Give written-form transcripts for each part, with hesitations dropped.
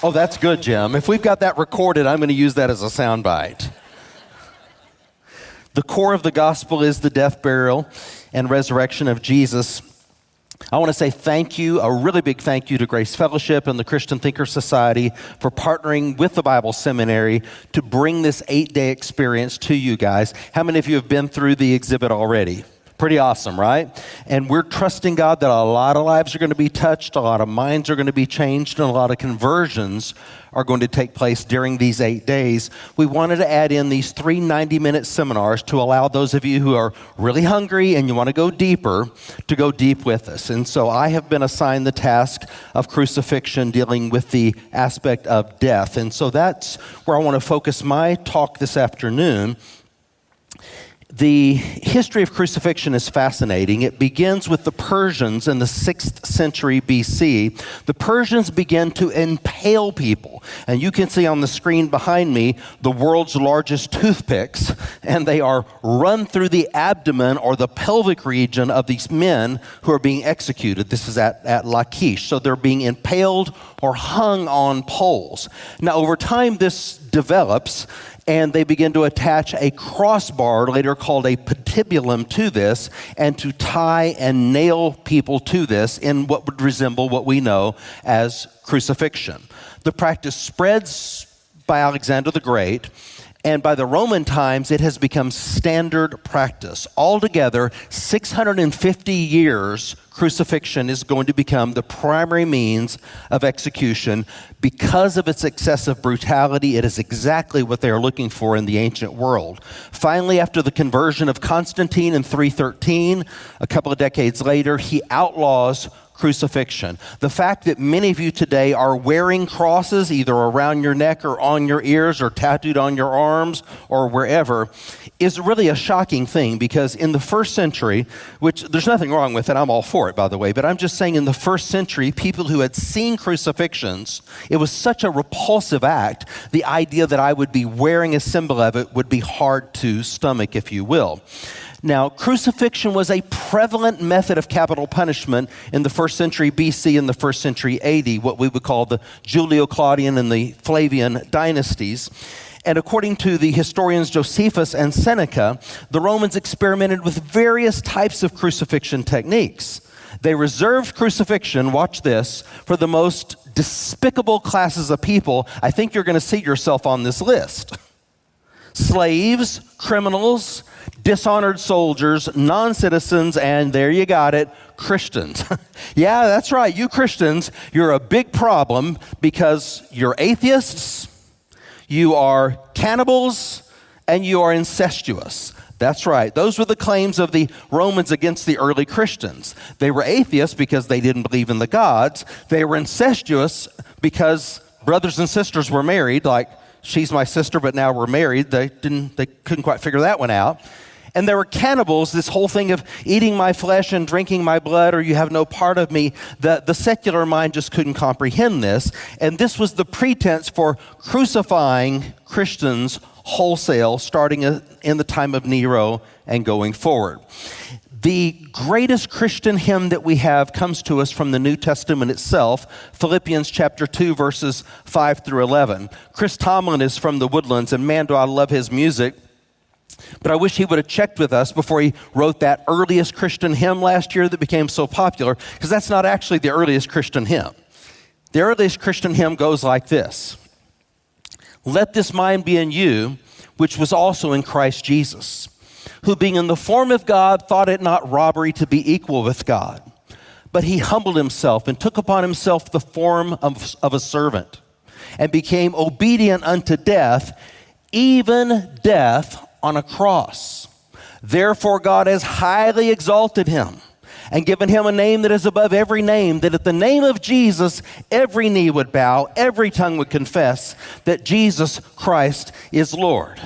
Oh, that's good, Jim. If we've got that recorded, I'm going to use that as a soundbite. The core of the gospel is the death, burial, and resurrection of Jesus. I want to say thank you, a really big thank you to Grace Fellowship and the Christian Thinker Society for partnering with the Bible Seminary to bring this 8-day experience to you guys. How many of you have been through the exhibit already? Pretty awesome, right? And we're trusting God that a lot of lives are going to be touched, a lot of minds are going to be changed, and a lot of conversions are going to take place during these 8 days. We wanted to add in these 3 90-minute seminars to allow those of you who are really hungry and you want to go deeper to go deep with us. And so I have been assigned the task of crucifixion, dealing with the aspect of death. And so that's where I want to focus my talk this afternoon. The history of crucifixion is fascinating. It begins with the Persians in the 6th century BC. The Persians began to impale people. And you can see on the screen behind me the world's largest toothpicks, and they are run through the abdomen or the pelvic region of these men who are being executed. This is at Lachish. So they're being impaled or hung on poles. Now, over time, this develops, and they begin to attach a crossbar, later called a patibulum, to this, and to tie and nail people to this in what would resemble what we know as crucifixion. The practice spreads by Alexander the Great, and by the Roman times, it has become standard practice. Altogether, 650 years, crucifixion is going to become the primary means of execution. Because of its excessive brutality, it is exactly what they are looking for in the ancient world. Finally, after the conversion of Constantine in 313, a couple of decades later, he outlaws crucifixion. The fact that many of you today are wearing crosses either around your neck or on your ears or tattooed on your arms or wherever is really a shocking thing, because in the first century, which there's nothing wrong with it, I'm all for it, by the way, but I'm just saying in the first century, people who had seen crucifixions, it was such a repulsive act. The idea that I would be wearing a symbol of it would be hard to stomach, if you will. Now, crucifixion was a prevalent method of capital punishment in the first century BC and the first century AD, what we would call the Julio-Claudian and the Flavian dynasties. And according to the historians Josephus and Seneca, the Romans experimented with various types of crucifixion techniques. They reserved crucifixion, watch this, for the most despicable classes of people. I think you're going to see yourself on this list. Slaves, criminals, dishonored soldiers, non-citizens, and there you got it, Christians. Yeah, that's right. You Christians, you're a big problem because you're atheists, you are cannibals, and you are incestuous. That's right. Those were the claims of the Romans against the early Christians. They were atheists because they didn't believe in the gods. They were incestuous because brothers and sisters were married, like she's my sister, but now we're married. They couldn't quite figure that one out. And there were cannibals, this whole thing of eating my flesh and drinking my blood, or you have no part of me. The secular mind just couldn't comprehend this. And this was the pretense for crucifying Christians wholesale, starting in the time of Nero and going forward. The greatest Christian hymn that we have comes to us from the New Testament itself, Philippians chapter 2, verses 5 through 11. Chris Tomlin is from the Woodlands, and man, do I love his music. But I wish he would have checked with us before he wrote that earliest Christian hymn last year that became so popular, because that's not actually the earliest Christian hymn. The earliest Christian hymn goes like this: "Let this mind be in you, which was also in Christ Jesus, who being in the form of God thought it not robbery to be equal with God. But he humbled himself and took upon himself the form of a servant, and became obedient unto death, even death on a cross. Therefore God has highly exalted him and given him a name that is above every name, that at the name of Jesus every knee would bow, every tongue would confess that Jesus Christ is Lord."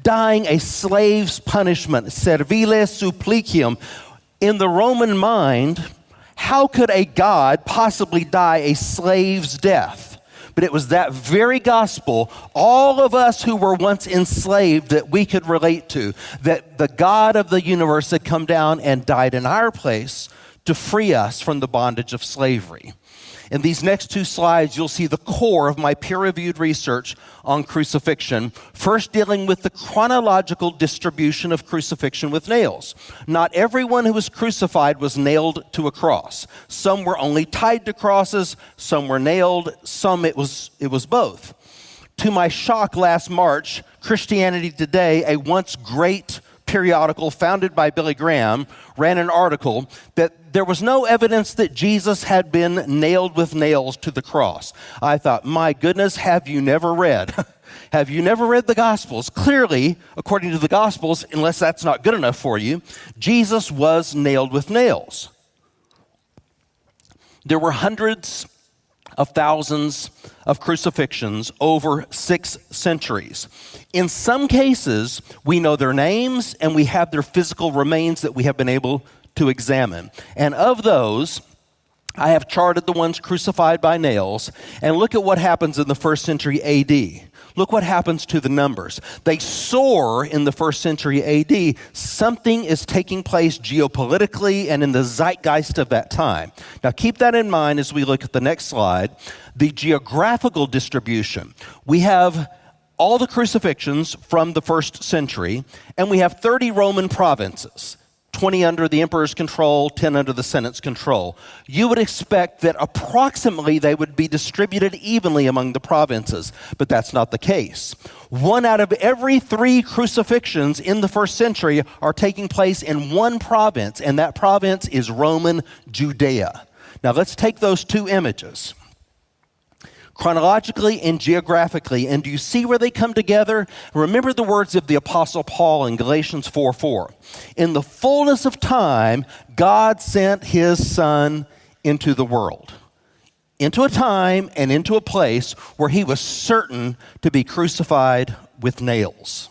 Dying a slave's punishment, servile supplicium. In the Roman mind, how could a God possibly die a slave's death? But it was that very gospel, all of us who were once enslaved, that we could relate to, that the God of the universe had come down and died in our place to free us from the bondage of slavery. In these next two slides, you'll see the core of my peer-reviewed research on crucifixion, first dealing with the chronological distribution of crucifixion with nails. Not everyone who was crucified was nailed to a cross. Some were only tied to crosses, some were nailed, some it was both. To my shock last March, Christianity Today, a once great periodical founded by Billy Graham, ran an article that there was no evidence that Jesus had been nailed with nails to the cross. I thought, my goodness, have you never read? Have you never read the Gospels? Clearly, according to the Gospels, unless that's not good enough for you, Jesus was nailed with nails. There were hundreds of thousands of crucifixions over 6 centuries. In some cases, we know their names and we have their physical remains that we have been able to examine. And of those, I have charted the ones crucified by nails, and look at what happens in the first century AD. Look what happens to the numbers. They soar in the first century AD. Something is taking place geopolitically and in the zeitgeist of that time. Now keep that in mind as we look at the next slide. The geographical distribution. We have all the crucifixions from the first century, and we have 30 Roman provinces. 20 under the emperor's control, 10 under the Senate's control. You would expect that approximately they would be distributed evenly among the provinces, but that's not the case. 1 out of every 3 crucifixions in the first century are taking place in one province, and that province is Roman Judea. Now let's take those two images, chronologically and geographically, and do you see where they come together? Remember the words of the Apostle Paul in Galatians 4:4. In the fullness of time, God sent his Son into the world, into a time and into a place where he was certain to be crucified with nails.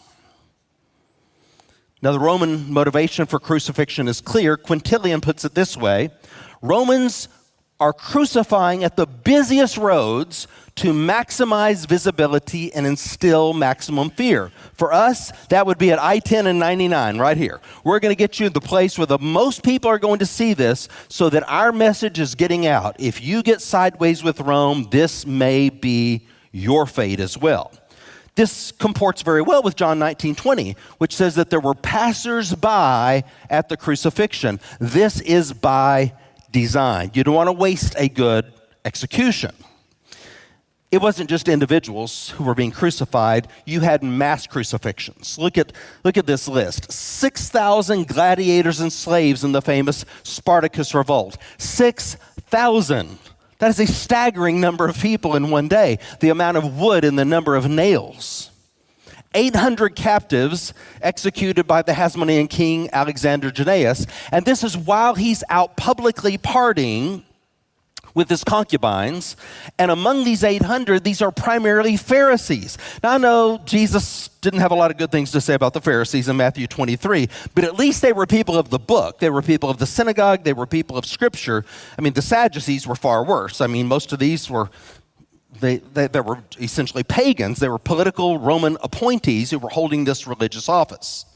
Now, the Roman motivation for crucifixion is clear. Quintilian puts it this way: Romans are crucifying at the busiest roads to maximize visibility and instill maximum fear. For us, that would be at I-10 and 99 right here. We're going to get you the place where the most people are going to see this so that our message is getting out. If you get sideways with Rome, this may be your fate as well. This comports very well with John 19:20, which says that there were passers-by at the crucifixion. This is by design. You don't want to waste a good execution. It wasn't just individuals who were being crucified. You had mass crucifixions. Look at this list. 6,000 gladiators and slaves in the famous Spartacus revolt. 6,000. That is a staggering number of people in one day. The amount of wood and the number of nails. 800 captives executed by the Hasmonean king Alexander Jannaeus. And this is while he's out publicly partying with his concubines. And among these 800, these are primarily Pharisees. Now I know Jesus didn't have a lot of good things to say about the Pharisees in Matthew 23, but at least they were people of the book. They were people of the synagogue. They were people of Scripture. I mean, the Sadducees were far worse. I mean, most of these were They were essentially pagans. They were political Roman appointees who were holding this religious office.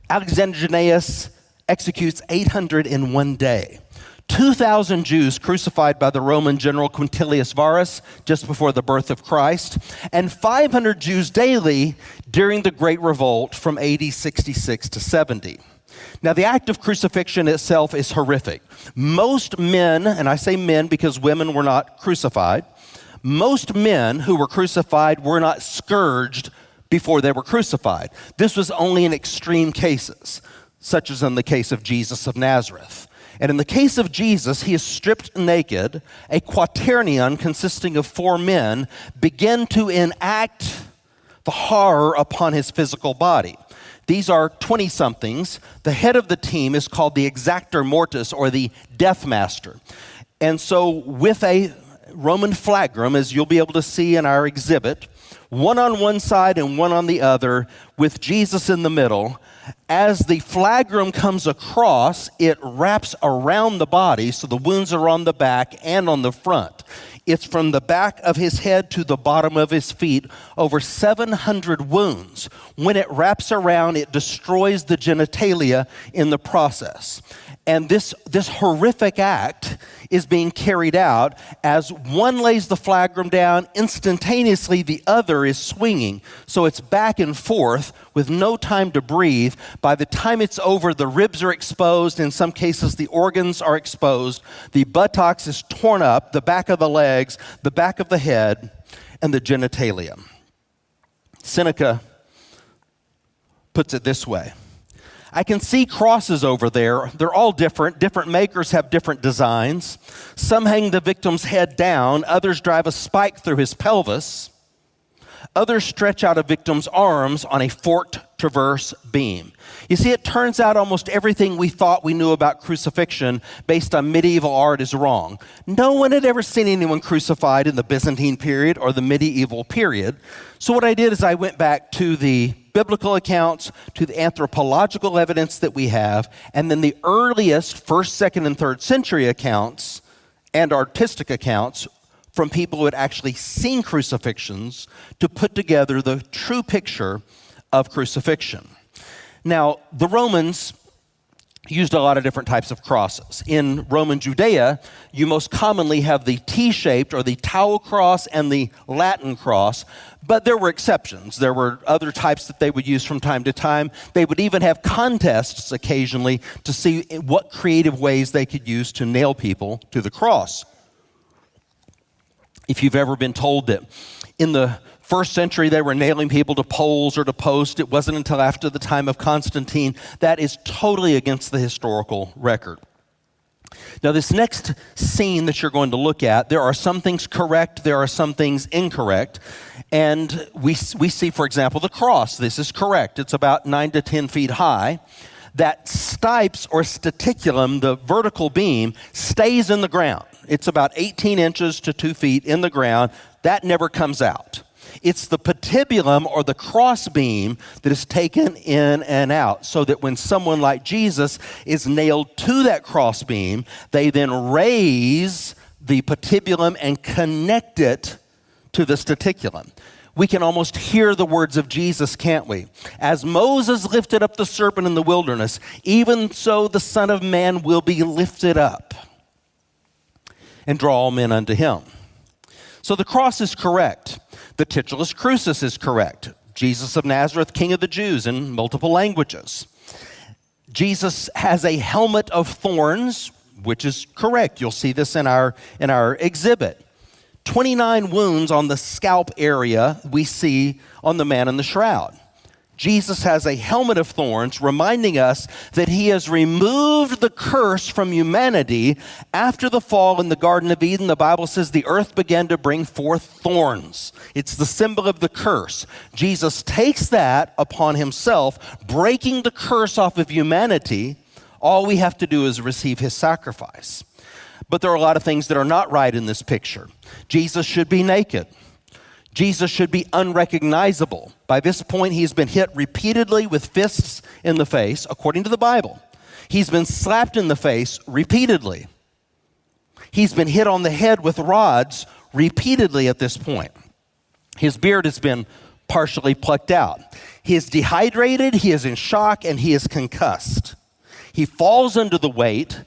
Alexander Jannaeus executes 800 in one day. 2,000 Jews crucified by the Roman general Quintilius Varus just before the birth of Christ, and 500 Jews daily during the Great Revolt from AD 66 to 70. Now, the act of crucifixion itself is horrific. Most men, and I say men because women were not crucified, most men who were crucified were not scourged before they were crucified. This was only in extreme cases, such as in the case of Jesus of Nazareth. And in the case of Jesus, he is stripped naked. A quaternion consisting of 4 men begin to enact the horror upon his physical body. These are 20-somethings. The head of the team is called the exactor mortis, or the death master. And so with a Roman flagrum, as you'll be able to see in our exhibit, one on one side and one on the other, with Jesus in the middle. As the flagrum comes across, it wraps around the body, so the wounds are on the back and on the front. It's from the back of his head to the bottom of his feet, over 700 wounds. When it wraps around, it destroys the genitalia in the process. And this horrific act is being carried out as one lays the flagrum down, instantaneously the other is swinging. So it's back and forth with no time to breathe. By the time it's over, the ribs are exposed. In some cases, the organs are exposed. The buttocks is torn up, the back of the legs, the back of the head, and the genitalia. Seneca puts it this way. I can see crosses over there. They're all different. Different makers have different designs. Some hang the victim's head down. Others drive a spike through his pelvis. Others stretch out a victim's arms on a forked transverse beam. You see, it turns out almost everything we thought we knew about crucifixion based on medieval art is wrong. No one had ever seen anyone crucified in the Byzantine period or the medieval period. So what I did is I went back to the biblical accounts, to the anthropological evidence that we have, and then the earliest 1st, 2nd, and 3rd century accounts and artistic accounts from people who had actually seen crucifixions to put together the true picture of crucifixion. Now, the Romans used a lot of different types of crosses. In Roman Judea, you most commonly have the T-shaped or the towel cross and the Latin cross, but there were exceptions. There were other types that they would use from time to time. They would even have contests occasionally to see what creative ways they could use to nail people to the cross. If you've ever been told that in the 1st century they were nailing people to poles or to posts, it wasn't until after the time of Constantine. That is totally against the historical record. Now, this next scene that you're going to look at, there are some things correct, there are some things incorrect. And we see, for example, the cross. This is correct. It's about 9 to 10 feet high. That stipes or staticulum, the vertical beam, stays in the ground. It's about 18 inches to 2 feet in the ground. That never comes out. It's the patibulum or the cross beam that is taken in and out, so that when someone like Jesus is nailed to that cross beam, they then raise the patibulum and connect it to the staticulum. We can almost hear the words of Jesus, can't we? As Moses lifted up the serpent in the wilderness, even so the Son of Man will be lifted up and draw all men unto him. So the cross is correct. The titulus crucis is correct. Jesus of Nazareth, King of the Jews, in multiple languages. Jesus has a helmet of thorns, which is correct. You'll see this in our exhibit. 29 wounds on the scalp area we see on the man in the shroud. Jesus has a helmet of thorns, reminding us that he has removed the curse from humanity. After the fall in the Garden of Eden, the Bible says the earth began to bring forth thorns. It's the symbol of the curse. Jesus takes that upon himself, breaking the curse off of humanity. All we have to do is receive his sacrifice. But there are a lot of things that are not right in this picture. Jesus should be naked. Jesus should be unrecognizable. By this point, he's been hit repeatedly with fists in the face, according to the Bible. He's been slapped in the face repeatedly. He's been hit on the head with rods repeatedly at this point. His beard has been partially plucked out. He is dehydrated, he is in shock, and he is concussed. He falls under the weight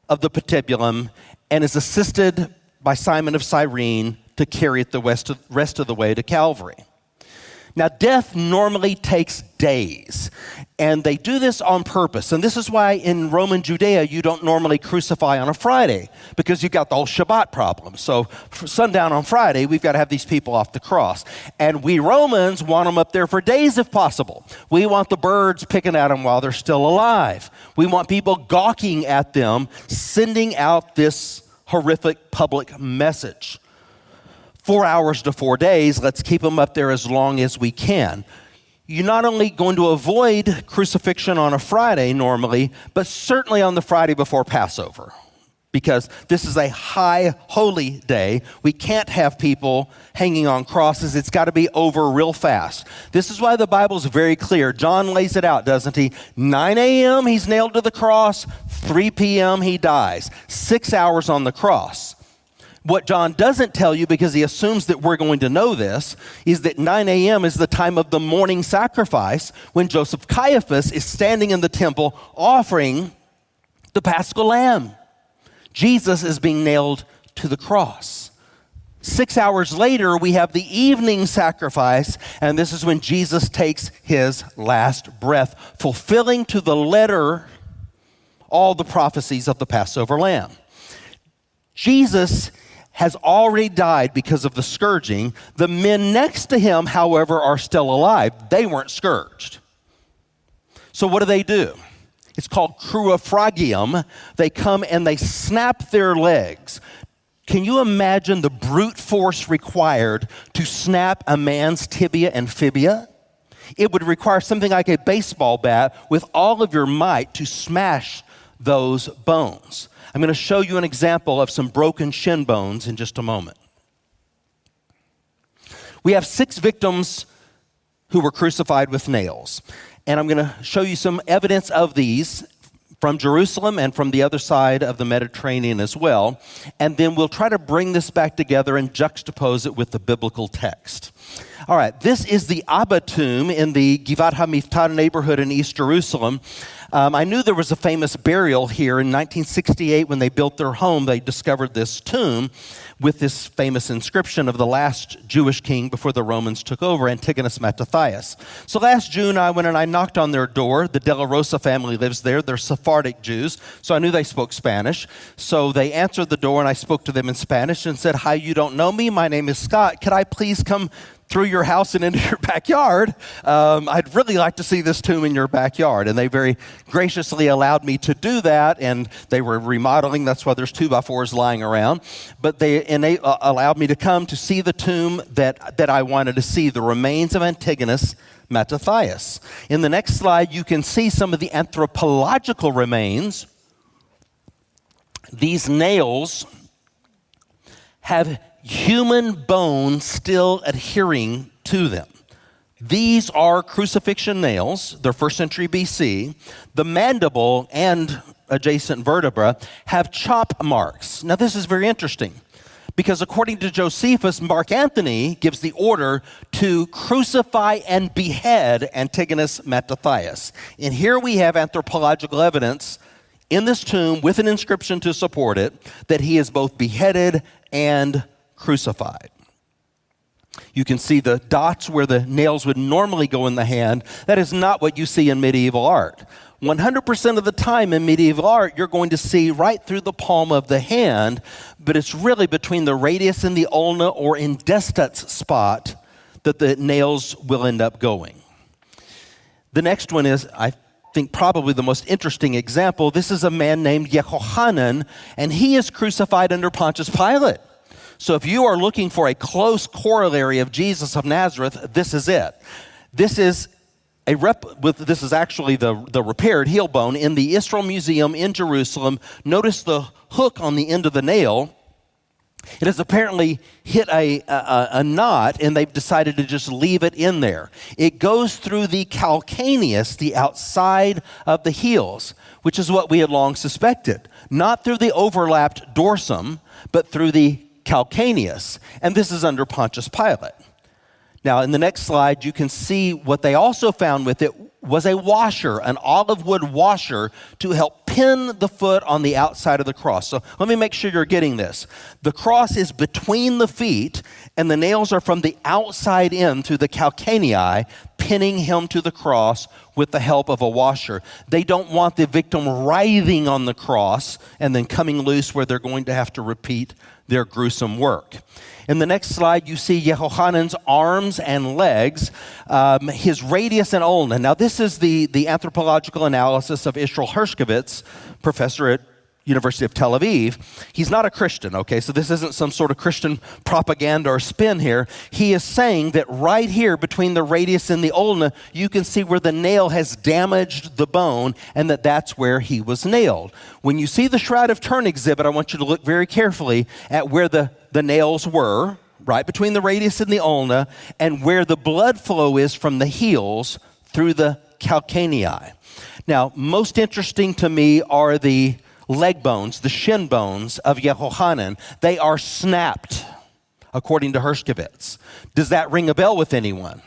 of the patibulum and is assisted by Simon of Cyrene to carry it the rest of the way to Calvary. Now, death normally takes days, and they do this on purpose. And this is why in Roman Judea, you don't normally crucify on a Friday, because you've got the whole Shabbat problem. So for sundown on Friday, we've got to have these people off the cross. And we Romans want them up there for days if possible. We want the birds picking at them while they're still alive. We want people gawking at them, sending out this horrific public message. 4 hours to 4 days, let's keep them up there as long as we can. You're not only going to avoid crucifixion on a Friday normally, but certainly on the Friday before Passover, because this is a high holy day. We can't have people hanging on crosses. It's got to be over real fast. This is why the Bible's very clear. John lays it out, doesn't he? 9 a.m., he's nailed to the cross. 3 p.m., he dies. 6 hours on the cross. What John doesn't tell you, because he assumes that we're going to know this, is that 9 a.m. is the time of the morning sacrifice when Joseph Caiaphas is standing in the temple offering the Paschal Lamb. Jesus is being nailed to the cross. 6 hours later, we have the evening sacrifice, and this is when Jesus takes his last breath, fulfilling to the letter all the prophecies of the Passover Lamb. Jesus has already died because of the scourging. The men next to him, however, are still alive. They weren't scourged. So what do? It's called crucifixion. They come and they snap their legs. Can you imagine the brute force required to snap a man's tibia and fibia? It would require something like a baseball bat with all of your might to smash those bones. I'm going to show you an example of some broken shin bones in just a moment. We have 6 victims who were crucified with nails. And I'm going to show you some evidence of these from Jerusalem and from the other side of the Mediterranean as well. And then we'll try to bring this back together and juxtapose it with the biblical text. All right, this is the Abba tomb in the Givat HaMiftar neighborhood in East Jerusalem. I knew there was a famous burial here in 1968 when they built their home. They discovered this tomb with this famous inscription of the last Jewish king before the Romans took over, Antigonus Mattathias. So last June, I went and I knocked on their door. The De La Rosa family lives there. They're Sephardic Jews, so I knew they spoke Spanish. So they answered the door, and I spoke to them in Spanish and said, "Hi, you don't know me. My name is Scott. Could I please come through your house and into your backyard? I'd really like to see this tomb in your backyard." And they very graciously allowed me to do that, and they were remodeling. That's why there's 2x4s lying around. But they allowed me to come to see the tomb that I wanted to see, the remains of Antigonus Mattathias. In the next slide, you can see some of the anthropological remains. These nails have human bones still adhering to them. These are crucifixion nails. They're 1st century BC. The mandible and adjacent vertebra have chop marks. Now, this is very interesting because according to Josephus, Mark Antony gives the order to crucify and behead Antigonus Mattathias. And here we have anthropological evidence in this tomb with an inscription to support it that he is both beheaded and crucified. You can see the dots where the nails would normally go in the hand. That is not what you see in medieval art. 100% of the time in medieval art, you're going to see right through the palm of the hand, but it's really between the radius and the ulna or in Destet's spot that the nails will end up going. The next one is, I think, probably the most interesting example. This is a man named Yehohanan, and he is crucified under Pontius Pilate. So if you are looking for a close corollary of Jesus of Nazareth, this is it. This is actually the repaired heel bone in the Israel Museum in Jerusalem. Notice the hook on the end of the nail. It has apparently hit a knot, and they've decided to just leave it in there. It goes through the calcaneus, the outside of the heels, which is what we had long suspected. Not through the overlapped dorsum, but through the calcaneus, and this is under Pontius Pilate. Now, in the next slide, you can see what they also found with it was a washer, an olive wood washer to help pin the foot on the outside of the cross. So let me make sure you're getting this. The cross is between the feet, and the nails are from the outside in through the calcanei, pinning him to the cross with the help of a washer. They don't want the victim writhing on the cross and then coming loose where they're going to have to repeat their gruesome work. In the next slide, you see Yehohanan's arms and legs, his radius and ulna. Now, this is the anthropological analysis of Israel Hershkovitz, professor at University of Tel Aviv. He's not a Christian, okay? So this isn't some sort of Christian propaganda or spin here. He is saying that right here between the radius and the ulna, you can see where the nail has damaged the bone and that's where he was nailed. When you see the Shroud of Turin exhibit, I want you to look very carefully at where the nails were, right between the radius and the ulna, and where the blood flow is from the heels through the calcaneae. Now, most interesting to me are the leg bones, the shin bones of Yehohanan. They are snapped, according to Hershkovitz. Does that ring a bell with anyone?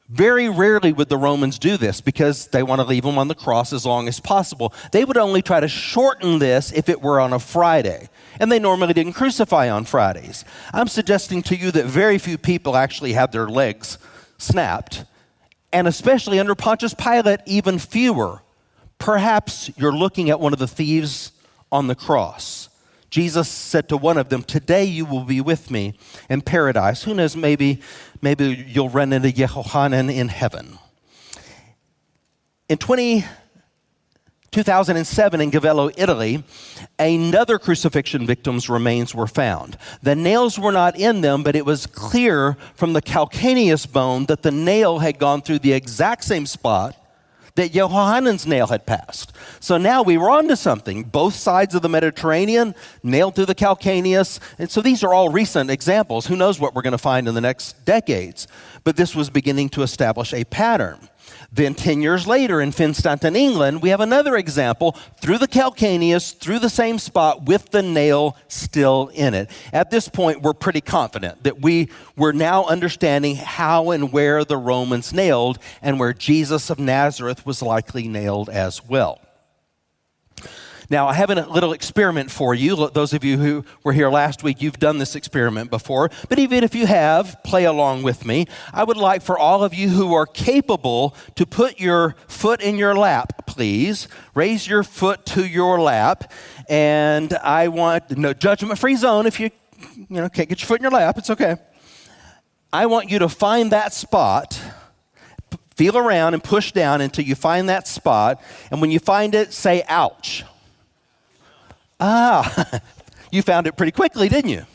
Very rarely would the Romans do this because they want to leave him on the cross as long as possible. They would only try to shorten this if it were on a Friday, and they normally didn't crucify on Fridays. I'm suggesting to you that very few people actually had their legs snapped, and especially under Pontius Pilate, even fewer. Perhaps you're looking at one of the thieves on the cross. Jesus said to one of them, "Today you will be with me in paradise." Who knows, maybe you'll run into Yehohanan in heaven. In 2007 in Gavello, Italy, another crucifixion victim's remains were found. The nails were not in them, but it was clear from the calcaneus bone that the nail had gone through the exact same spot that Yehohanan's nail had passed. So now we were onto something. Both sides of the Mediterranean, nailed through the calcaneus. And so these are all recent examples. Who knows what we're going to find in the next decades? But this was beginning to establish a pattern. Then 10 years later in Finstanton, England, we have another example through the calcaneus, through the same spot with the nail still in it. At this point, we're pretty confident that we're now understanding how and where the Romans nailed and where Jesus of Nazareth was likely nailed as well. Now, I have a little experiment for you. Those of you who were here last week, you've done this experiment before. But even if you have, play along with me. I would like for all of you who are capable to put your foot in your lap, please. Raise your foot to your lap. And I want, no judgment-free zone. If you can't get your foot in your lap, it's okay. I want you to find that spot. Feel around and push down until you find that spot. And when you find it, say, ouch. You found it pretty quickly, didn't you?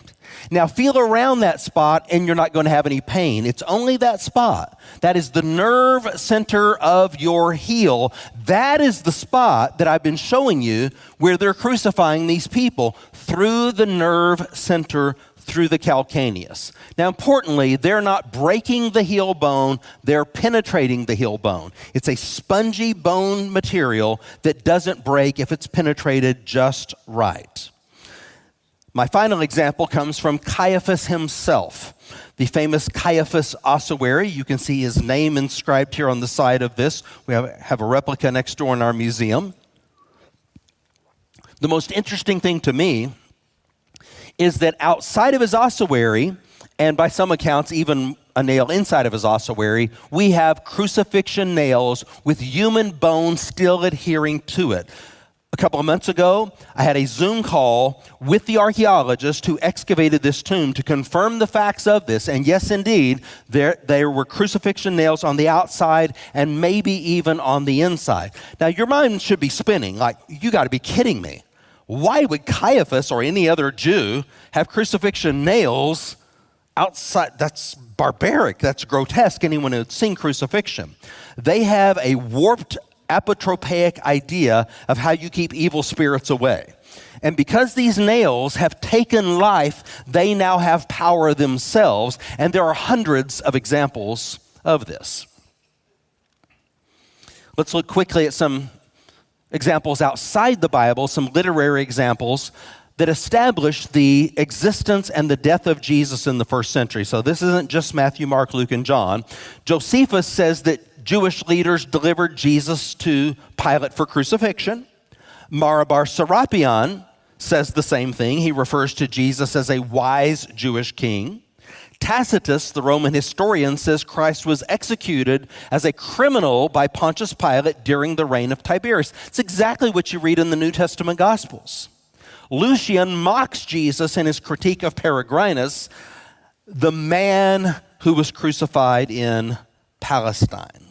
Now feel around that spot and you're not going to have any pain. It's only that spot. That is the nerve center of your heel. That is the spot that I've been showing you where they're crucifying these people, through the nerve center, through the calcaneus. Now importantly, they're not breaking the heel bone, they're penetrating the heel bone. It's a spongy bone material that doesn't break if it's penetrated just right. My final example comes from Caiaphas himself, the famous Caiaphas ossuary. You can see his name inscribed here on the side of this. We have a replica next door in our museum. The most interesting thing to me is that outside of his ossuary, and by some accounts even a nail inside of his ossuary, we have crucifixion nails with human bone still adhering to it. A couple of months ago, I had a Zoom call with the archaeologist who excavated this tomb to confirm the facts of this. And yes, indeed, there were crucifixion nails on the outside and maybe even on the inside. Now, your mind should be spinning like, you got to be kidding me. Why would Caiaphas or any other Jew have crucifixion nails outside? That's barbaric. That's grotesque. Anyone who's seen crucifixion. They have a warped apotropaic idea of how you keep evil spirits away. And because these nails have taken life, they now have power themselves. And there are hundreds of examples of this. Let's look quickly at some examples outside the Bible, some literary examples that establish the existence and the death of Jesus in the first century. So this isn't just Matthew, Mark, Luke, and John. Josephus says that Jewish leaders delivered Jesus to Pilate for crucifixion. Marabar Serapion says the same thing. He refers to Jesus as a wise Jewish king. Tacitus, the Roman historian, says Christ was executed as a criminal by Pontius Pilate during the reign of Tiberius. It's exactly what you read in the New Testament Gospels. Lucian mocks Jesus in his critique of Peregrinus, the man who was crucified in Palestine.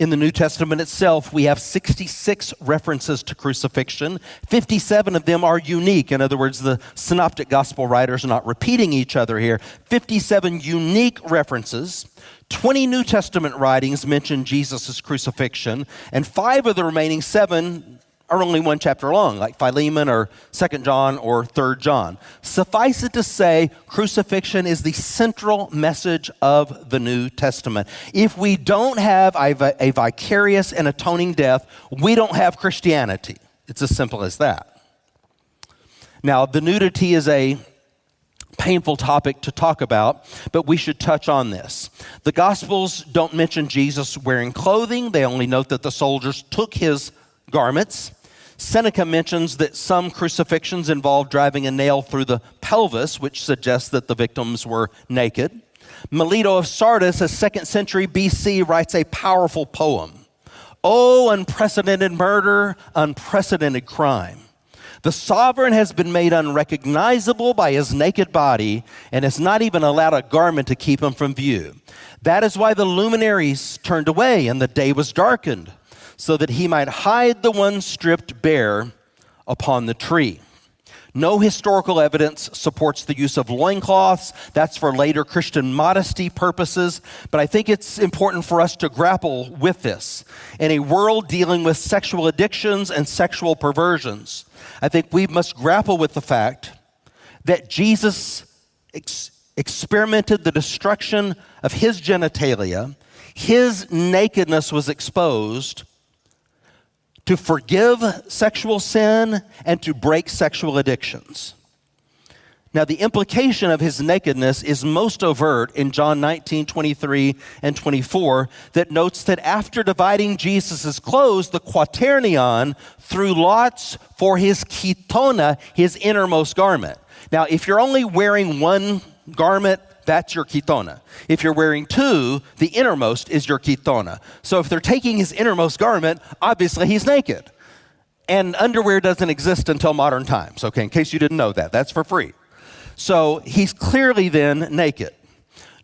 In the New Testament itself, we have 66 references to crucifixion. 57 of them are unique. In other words, the synoptic gospel writers are not repeating each other here. 57 unique references. 20 New Testament writings mention Jesus' crucifixion, and 5 of the remaining 7 are only one chapter long, like Philemon or 2 John or 3 John. Suffice it to say, crucifixion is the central message of the New Testament. If we don't have a vicarious and atoning death, we don't have Christianity. It's as simple as that. Now, the nudity is a painful topic to talk about, but we should touch on this. The Gospels don't mention Jesus wearing clothing. They only note that the soldiers took his garments. Seneca mentions that some crucifixions involved driving a nail through the pelvis, which suggests that the victims were naked. Melito of Sardis, a 2nd century BC, writes a powerful poem. Oh, unprecedented murder, unprecedented crime. The sovereign has been made unrecognizable by his naked body and has not even allowed a garment to keep him from view. That is why the luminaries turned away and the day was darkened, so that he might hide the one stripped bare upon the tree. No historical evidence supports the use of loincloths. That's for later Christian modesty purposes. But I think it's important for us to grapple with this. In a world dealing with sexual addictions and sexual perversions, I think we must grapple with the fact that Jesus experimented the destruction of his genitalia. His nakedness was exposed to forgive sexual sin and to break sexual addictions. Now, the implication of his nakedness is most overt in John 19:23 and 24, that notes that after dividing Jesus' clothes, the quaternion threw lots for his chitona, his innermost garment. Now, if you're only wearing one garment, that's your chitona. If you're wearing 2, the innermost is your chitona. So if they're taking his innermost garment, obviously he's naked. And underwear doesn't exist until modern times, okay, in case you didn't know that. That's for free. So he's clearly then naked.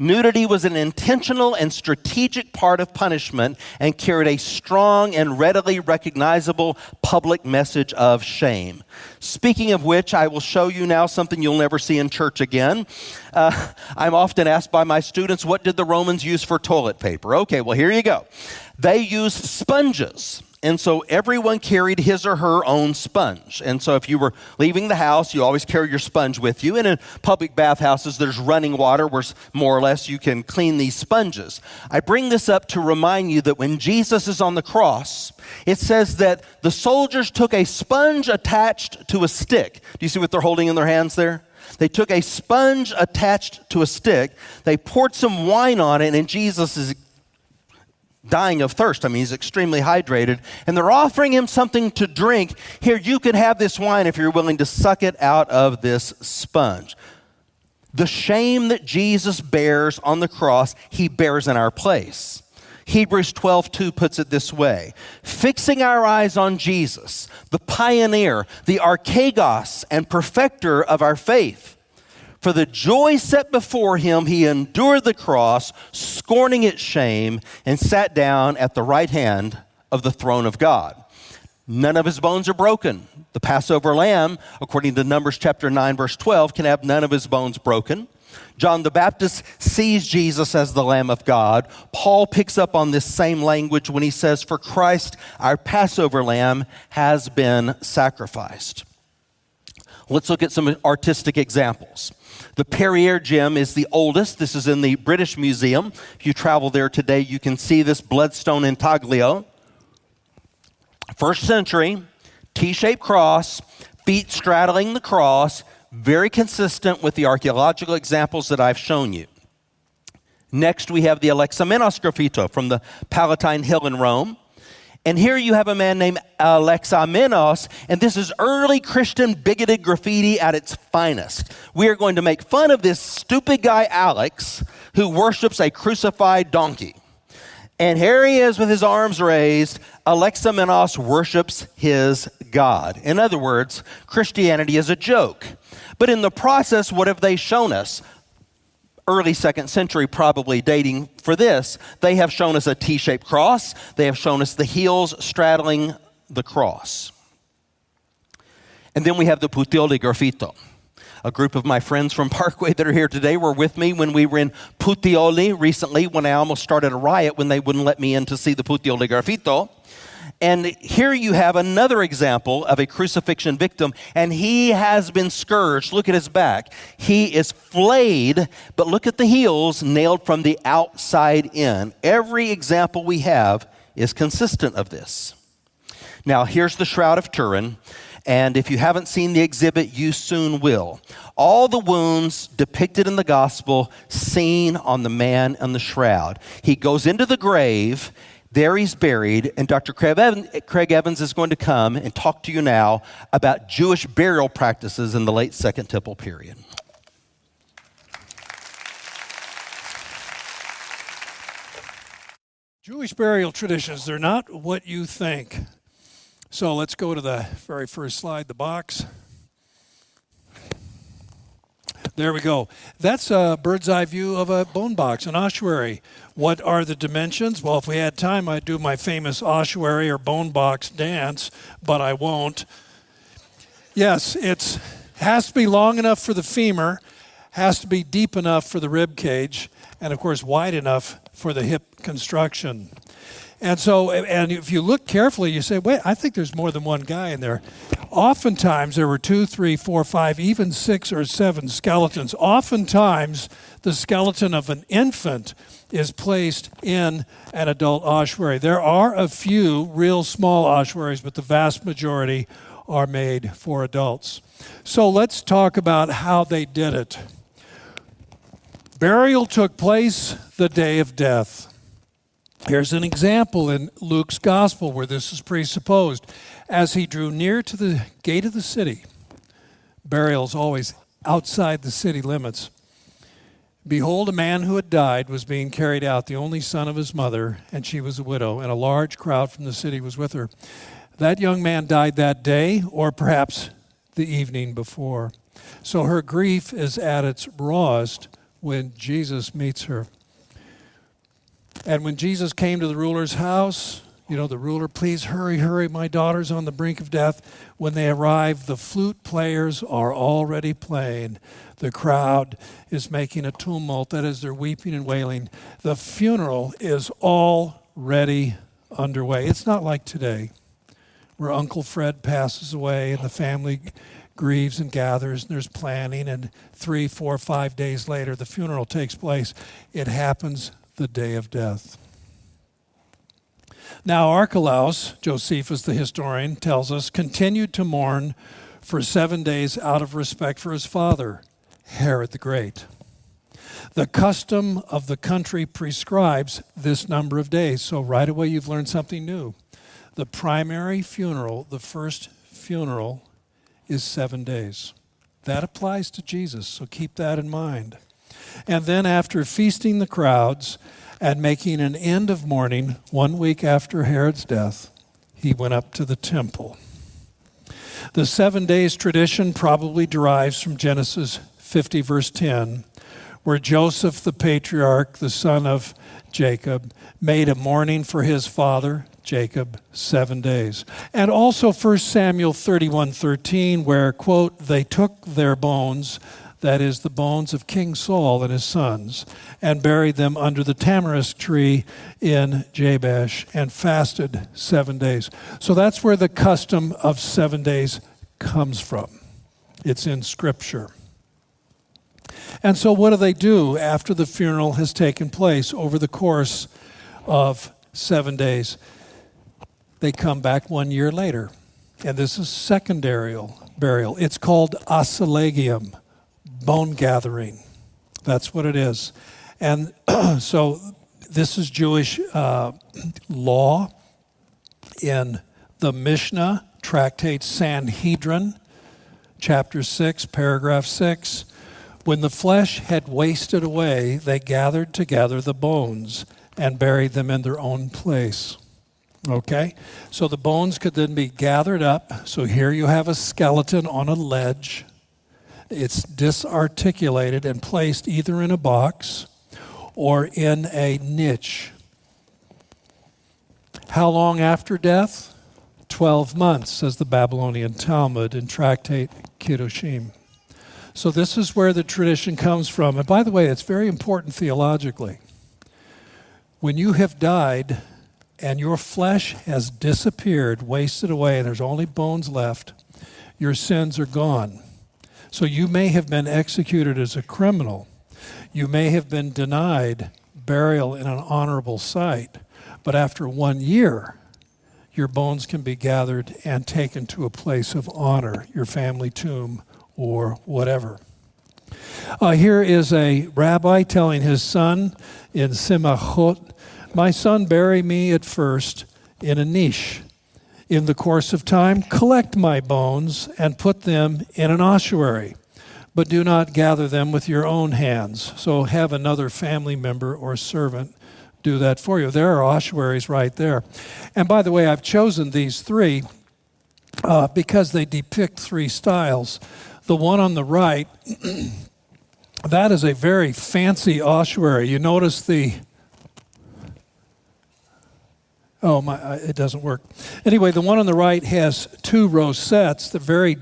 Nudity was an intentional and strategic part of punishment and carried a strong and readily recognizable public message of shame. Speaking of which, I will show you now something you'll never see in church again. I'm often asked by my students, what did the Romans use for toilet paper? Okay, well, here you go. They used sponges. And so everyone carried his or her own sponge. And so if you were leaving the house, you always carry your sponge with you. And in public bathhouses, there's running water where more or less you can clean these sponges. I bring this up to remind you that when Jesus is on the cross, it says that the soldiers took a sponge attached to a stick. Do you see what they're holding in their hands there? They took a sponge attached to a stick. They poured some wine on it, and Jesus is dying of thirst. I mean, he's extremely hydrated. And they're offering him something to drink. Here, you can have this wine if you're willing to suck it out of this sponge. The shame that Jesus bears on the cross, he bears in our place. Hebrews 12:2 puts it this way: fixing our eyes on Jesus, the pioneer, the archegos and perfecter of our faith. For the joy set before him, he endured the cross, scorning its shame, and sat down at the right hand of the throne of God. None of his bones are broken. The Passover lamb, according to Numbers chapter 9, verse 12, can have none of his bones broken. John the Baptist sees Jesus as the Lamb of God. Paul picks up on this same language when he says, for Christ, our Passover lamb, has been sacrificed. Let's look at some artistic examples. The Perrier gem is the oldest. This is in the British Museum. If you travel there today, you can see this bloodstone intaglio. 1st century, T-shaped cross, feet straddling the cross, very consistent with the archaeological examples that I've shown you. Next, we have the Alexamenos graffito from the Palatine Hill in Rome. And here you have a man named Alexamenos, and this is early Christian bigoted graffiti at its finest. We are going to make fun of this stupid guy, Alex, who worships a crucified donkey. And here he is with his arms raised. Alexamenos worships his God. In other words, Christianity is a joke. But in the process, what have they shown us? early 2nd century, probably dating for this, they have shown us a T-shaped cross. They have shown us the heels straddling the cross. And then we have the Puteoli Graffito. A group of my friends from Parkway that are here today were with me when we were in Puteoli recently, when I almost started a riot when they wouldn't let me in to see the Puteoli Graffito. And here you have another example of a crucifixion victim, and he has been scourged. Look at his back. He is flayed, but look at the heels nailed from the outside in. Every example we have is consistent of this. Now, here's the Shroud of Turin, and if you haven't seen the exhibit, you soon will. All the wounds depicted in the gospel seen on the man in the shroud. He goes into the grave. There he's buried, and Dr. Craig Evans is going to come and talk to you now about Jewish burial practices in the late Second Temple period. Jewish burial traditions, they're not what you think. So let's go to the very first slide, the box. There we go. That's a bird's eye view of a bone box, an ossuary. What are the dimensions? Well, if we had time, I'd do my famous ossuary or bone box dance, but I won't. Yes, it has to be long enough for the femur, has to be deep enough for the rib cage, and of course wide enough for the hip construction. And so, and if you look carefully, you say, wait, I think there's more than one guy in there. Oftentimes, there were 2, 3, 4, 5, even 6 or 7 skeletons. Oftentimes, the skeleton of an infant is placed in an adult ossuary. There are a few real small ossuaries, but the vast majority are made for adults. So let's talk about how they did it. Burial took place the day of death. Here's an example in Luke's gospel where this is presupposed. As he drew near to the gate of the city, burial is always outside the city limits. Behold, a man who had died was being carried out, the only son of his mother, and she was a widow, and a large crowd from the city was with her. That young man died that day, or perhaps the evening before. So her grief is at its rawest when Jesus meets her. And when Jesus came to the ruler's house, the ruler, please hurry, hurry, my daughter's on the brink of death. When they arrive, the flute players are already playing. The crowd is making a tumult, that is, they're weeping and wailing. The funeral is already underway. It's not like today, where Uncle Fred passes away and the family grieves and gathers, and there's planning, and 3, 4, 5 days later, the funeral takes place. It happens the day of death. Now, Archelaus, Josephus the historian, tells us, continued to mourn for 7 days out of respect for his father, Herod the Great. The custom of the country prescribes this number of days, so right away you've learned something new. The primary funeral, the first funeral, is 7 days. That applies to Jesus, so keep that in mind. And then after feasting the crowds and making an end of mourning 1 week after Herod's death, he went up to the temple. The 7 days tradition probably derives from Genesis 50, verse 10, where Joseph the patriarch, the son of Jacob, made a mourning for his father, Jacob, 7 days. And also 1 Samuel 31:13, where, quote, they took their bones, that is, the bones of King Saul and his sons, and buried them under the tamarisk tree in Jabesh, and fasted 7 days. So that's where the custom of 7 days comes from. It's in Scripture. And so what do after the funeral has taken place over the course of 7 days? They come back 1 year later, and this is secondary burial. It's called ossuagium, bone gathering. That's what it is. And so this is Jewish law in the Mishnah, tractate Sanhedrin, chapter 6, paragraph 6. When the flesh had wasted away, they gathered together the bones and buried them in their own place. Okay? So the bones could then be gathered up. So here you have a skeleton on a ledge. It's disarticulated and placed either in a box or in a niche. How long after death? 12 months, says the Babylonian Talmud in Tractate Kiddushim. So this is where the tradition comes from. And by the way, it's very important theologically. When you have died and your flesh has disappeared, wasted away, and there's only bones left, your sins are gone. So you may have been executed as a criminal. You may have been denied burial in an honorable site. But after 1 year, your bones can be gathered and taken to a place of honor, your family tomb or whatever. Here is a rabbi telling his son in Simachot, "My son, bury me at first in a niche. In the course of time, collect my bones and put them in an ossuary, but do not gather them with your own hands. So have another family member or servant do that for you." There are ossuaries right there. And by the way, I've chosen these three because they depict three styles. The one on the right, that is a very fancy ossuary. You notice it doesn't work. Anyway, the one on the right has two rosettes. They're very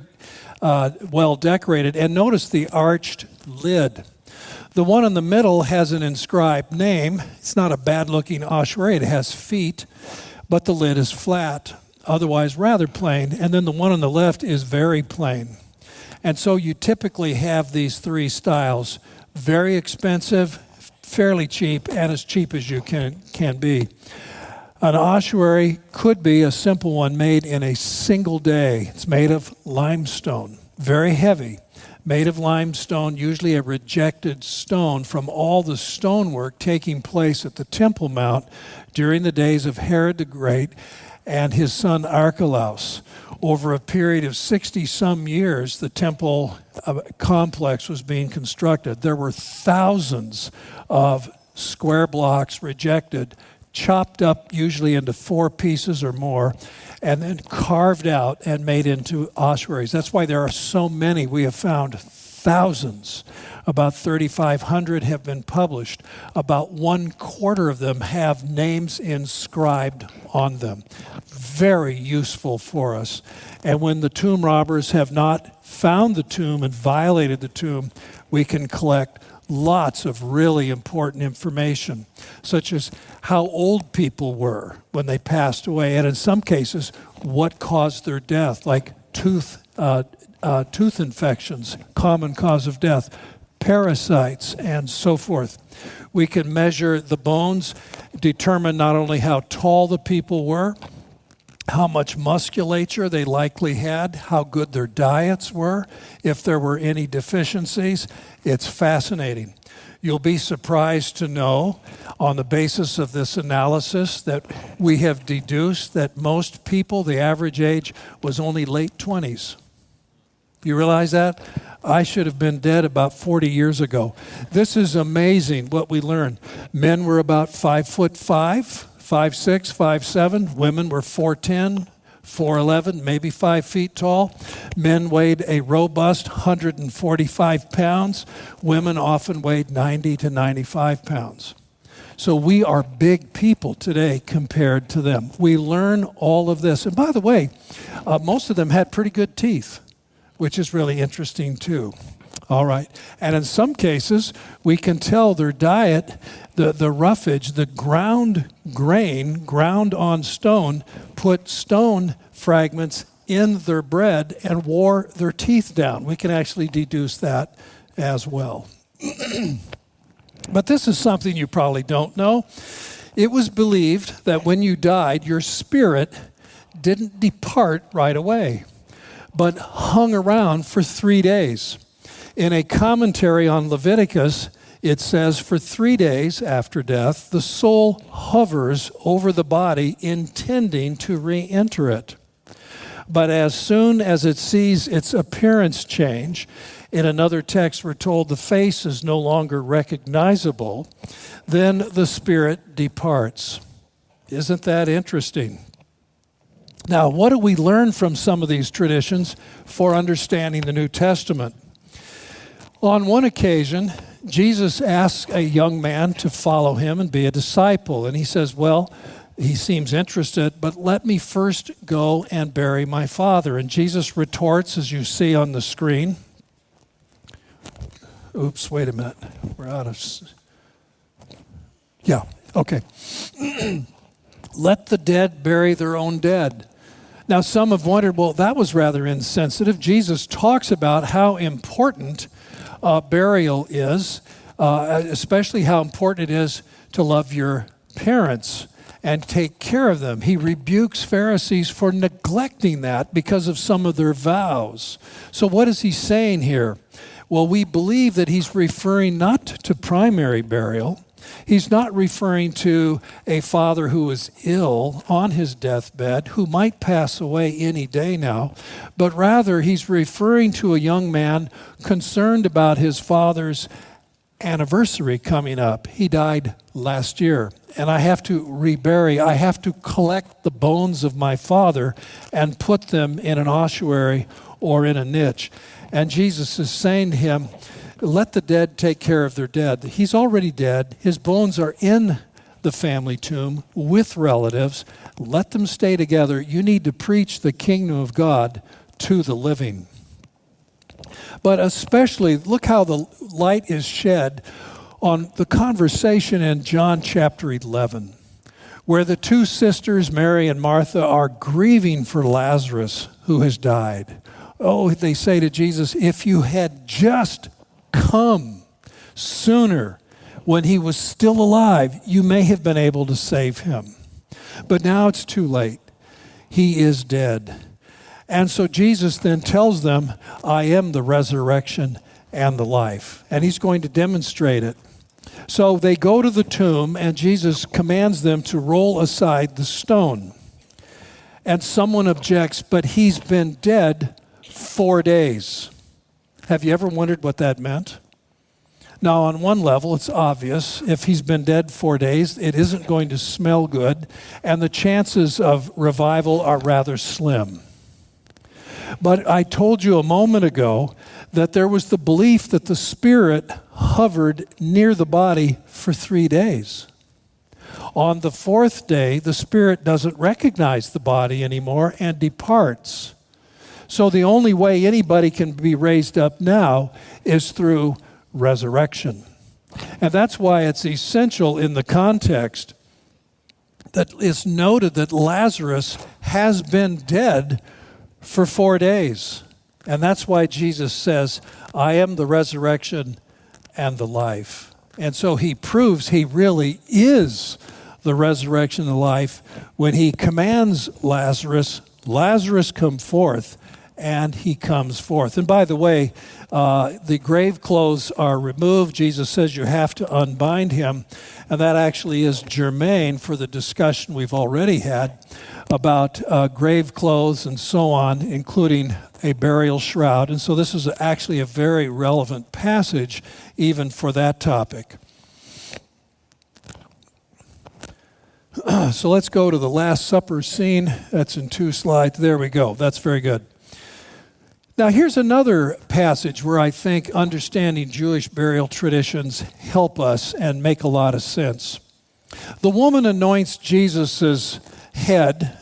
well decorated. And notice the arched lid. The one in the middle has an inscribed name. It's not a bad-looking ossuary. It has feet, but the lid is flat, otherwise rather plain. And then the one on the left is very plain. And so you typically have these three styles: very expensive, fairly cheap, and as cheap as you can be. An ossuary could be a simple one made in a single day. It's made of limestone, very heavy, made of limestone, usually a rejected stone from all the stonework taking place at the Temple Mount during the days of Herod the Great and his son Archelaus. Over a period of 60-some years, the temple complex was being constructed. There were thousands of square blocks rejected, chopped up usually into 4 pieces or more, and then carved out and made into ossuaries. That's why there are so many. We have found thousands. About 3,500 have been published. About 1/4 of them have names inscribed on them. Very useful for us. And when the tomb robbers have not found the tomb and violated the tomb, we can collect lots of really important information, such as how old people were when they passed away, and in some cases, what caused their death, like tooth infections, common cause of death, parasites, and so forth. We can measure the bones, determine not only how tall the people were, how much musculature they likely had, how good their diets were, if there were any deficiencies. It's fascinating. You'll be surprised to know, on the basis of this analysis, that we have deduced that most people, the average age was only late 20s. You realize that? I should have been dead about 40 years ago. This is amazing what we learn. Men were about 5'5", 5'6", 5'7". Women were 4'10", 4'11", maybe 5 feet tall. Men weighed a robust 145 pounds. Women often weighed 90 to 95 pounds. So we are big people today compared to them. We learn all of this. And by the way, most of them had pretty good teeth, which is really interesting too. All right. And in some cases, we can tell their diet, the roughage, the ground grain, ground on stone, put stone fragments in their bread and wore their teeth down. We can actually deduce that as well. But this is something you probably don't know. It was believed that when you died, your spirit didn't depart right away, but hung around for 3 days. In a commentary on Leviticus, it says, for 3 days after death, the soul hovers over the body, intending to re-enter it. But as soon as it sees its appearance change, in another text we're told the face is no longer recognizable, then the spirit departs. Isn't that interesting? Now, what do we learn from some of these traditions for understanding the New Testament? On one occasion, Jesus asks a young man to follow him and be a disciple. And he says, well, he seems interested, but let me first go and bury my father. And Jesus retorts, as you see on the screen. Oops, wait a minute. We're out of... Yeah, okay. Let the dead bury their own dead. Now, some have wondered, well, that was rather insensitive. Jesus talks about how important burial is, especially how important it is to love your parents and take care of them. He rebukes Pharisees for neglecting that because of some of their vows. So what is he saying here? Well, we believe that he's referring not to primary burial. He's not referring to a father who is ill on his deathbed, who might pass away any day now, but rather he's referring to a young man concerned about his father's anniversary coming up. He died last year, and I have to I have to collect the bones of my father and put them in an ossuary or in a niche. And Jesus is saying to him, let the dead take care of their dead. He's already dead. His bones are in the family tomb with relatives. Let them stay together. You need to preach the kingdom of God to the living. But especially, look how the light is shed on the conversation in John chapter 11, where the two sisters, Mary and Martha, are grieving for Lazarus who has died. Oh, they say to Jesus, if you had just come sooner when he was still alive, you may have been able to save him. But now it's too late. He is dead. And so Jesus then tells them, I am the resurrection and the life. And he's going to demonstrate it. So they go to the tomb, and Jesus commands them to roll aside the stone. And someone objects, but he's been dead 4 days. Have you ever wondered what that meant? Now, on one level, it's obvious. If he's been dead 4 days, it isn't going to smell good, and the chances of revival are rather slim. But I told you a moment ago that there was the belief that the spirit hovered near the body for 3 days. On the fourth day, the spirit doesn't recognize the body anymore and departs. So the only way anybody can be raised up now is through resurrection. And that's why it's essential in the context that it's noted that Lazarus has been dead for 4 days. And that's why Jesus says, I am the resurrection and the life. And so he proves he really is the resurrection and the life when he commands Lazarus, come forth, and he comes forth. And by the way, the grave clothes are removed. Jesus says you have to unbind him. And that actually is germane for the discussion we've already had about grave clothes and so on, including a burial shroud. And so this is actually a very relevant passage even for that topic. So let's go to the Last Supper scene. That's in 2 slides. There we go. That's very good. Now, here's another passage where I think understanding Jewish burial traditions help us and make a lot of sense. The woman anoints Jesus' head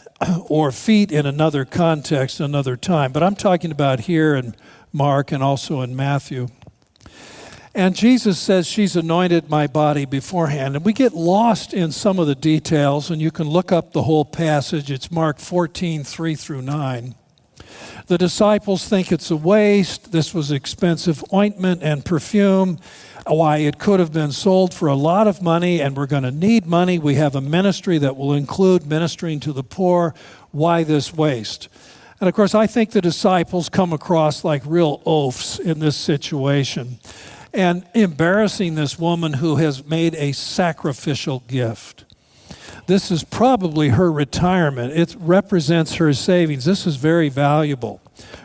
or feet in another context, another time, but I'm talking about here in Mark and also in Matthew. And Jesus says she's anointed my body beforehand. And we get lost in some of the details, and you can look up the whole passage. It's Mark 14, 3 through 9. The disciples think it's a waste. This was expensive ointment and perfume. Why, it could have been sold for a lot of money, and we're going to need money. We have a ministry that will include ministering to the poor. Why this waste? And of course, I think the disciples come across like real oafs in this situation and embarrassing this woman who has made a sacrificial gift. This is probably her retirement. It represents her savings. This is very valuable,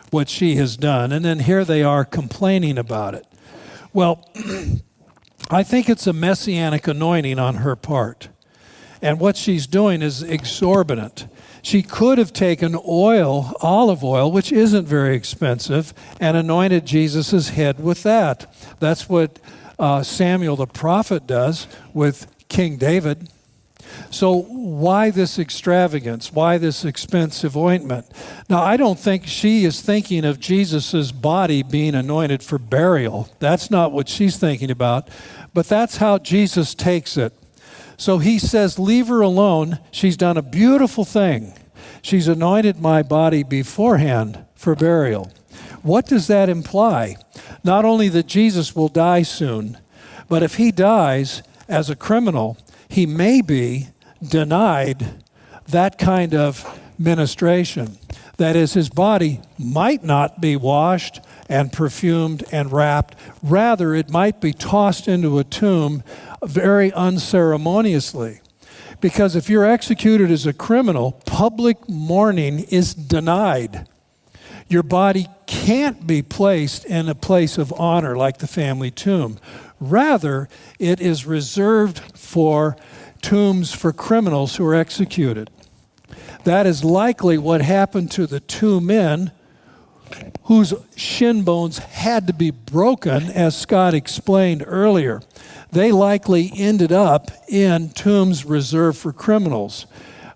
what she has done. And then here they are complaining about it. Well, I think it's a messianic anointing on her part. And what she's doing is exorbitant. She could have taken oil, olive oil, which isn't very expensive, and anointed Jesus' head with that. That's what Samuel the prophet does with King David. So why this extravagance? Why this expensive ointment? Now, I don't think she is thinking of Jesus' body being anointed for burial. That's not what she's thinking about, but that's how Jesus takes it. So he says, leave her alone. She's done a beautiful thing. She's anointed my body beforehand for burial. What does that imply? Not only that Jesus will die soon, but if he dies as a criminal, he may be denied that kind of ministration. That is, his body might not be washed and perfumed and wrapped. Rather, it might be tossed into a tomb very unceremoniously. Because if you're executed as a criminal, public mourning is denied. Your body can't be placed in a place of honor like the family tomb. Rather, it is reserved for tombs for criminals who are executed. That is likely what happened to the two men whose shin bones had to be broken, as Scott explained earlier. They likely ended up in tombs reserved for criminals.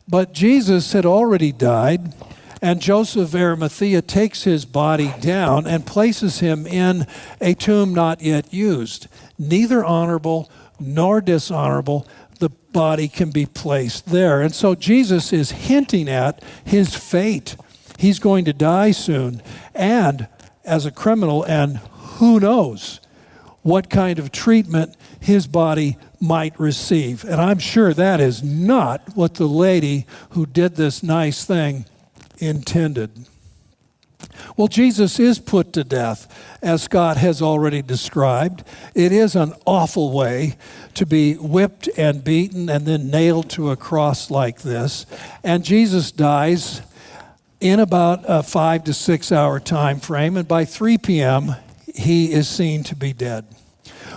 But Jesus had already died, and Joseph of Arimathea takes his body down and places him in a tomb not yet used. Neither honorable nor dishonorable, the body can be placed there. And so Jesus is hinting at his fate. He's going to die soon, and as a criminal, and who knows what kind of treatment his body might receive. And I'm sure that is not what the lady who did this nice thing intended. Well, Jesus is put to death, as Scott has already described. It is an awful way to be whipped and beaten and then nailed to a cross like this. And Jesus dies in about a 5 to 6 hour time frame, and by 3 p.m., he is seen to be dead.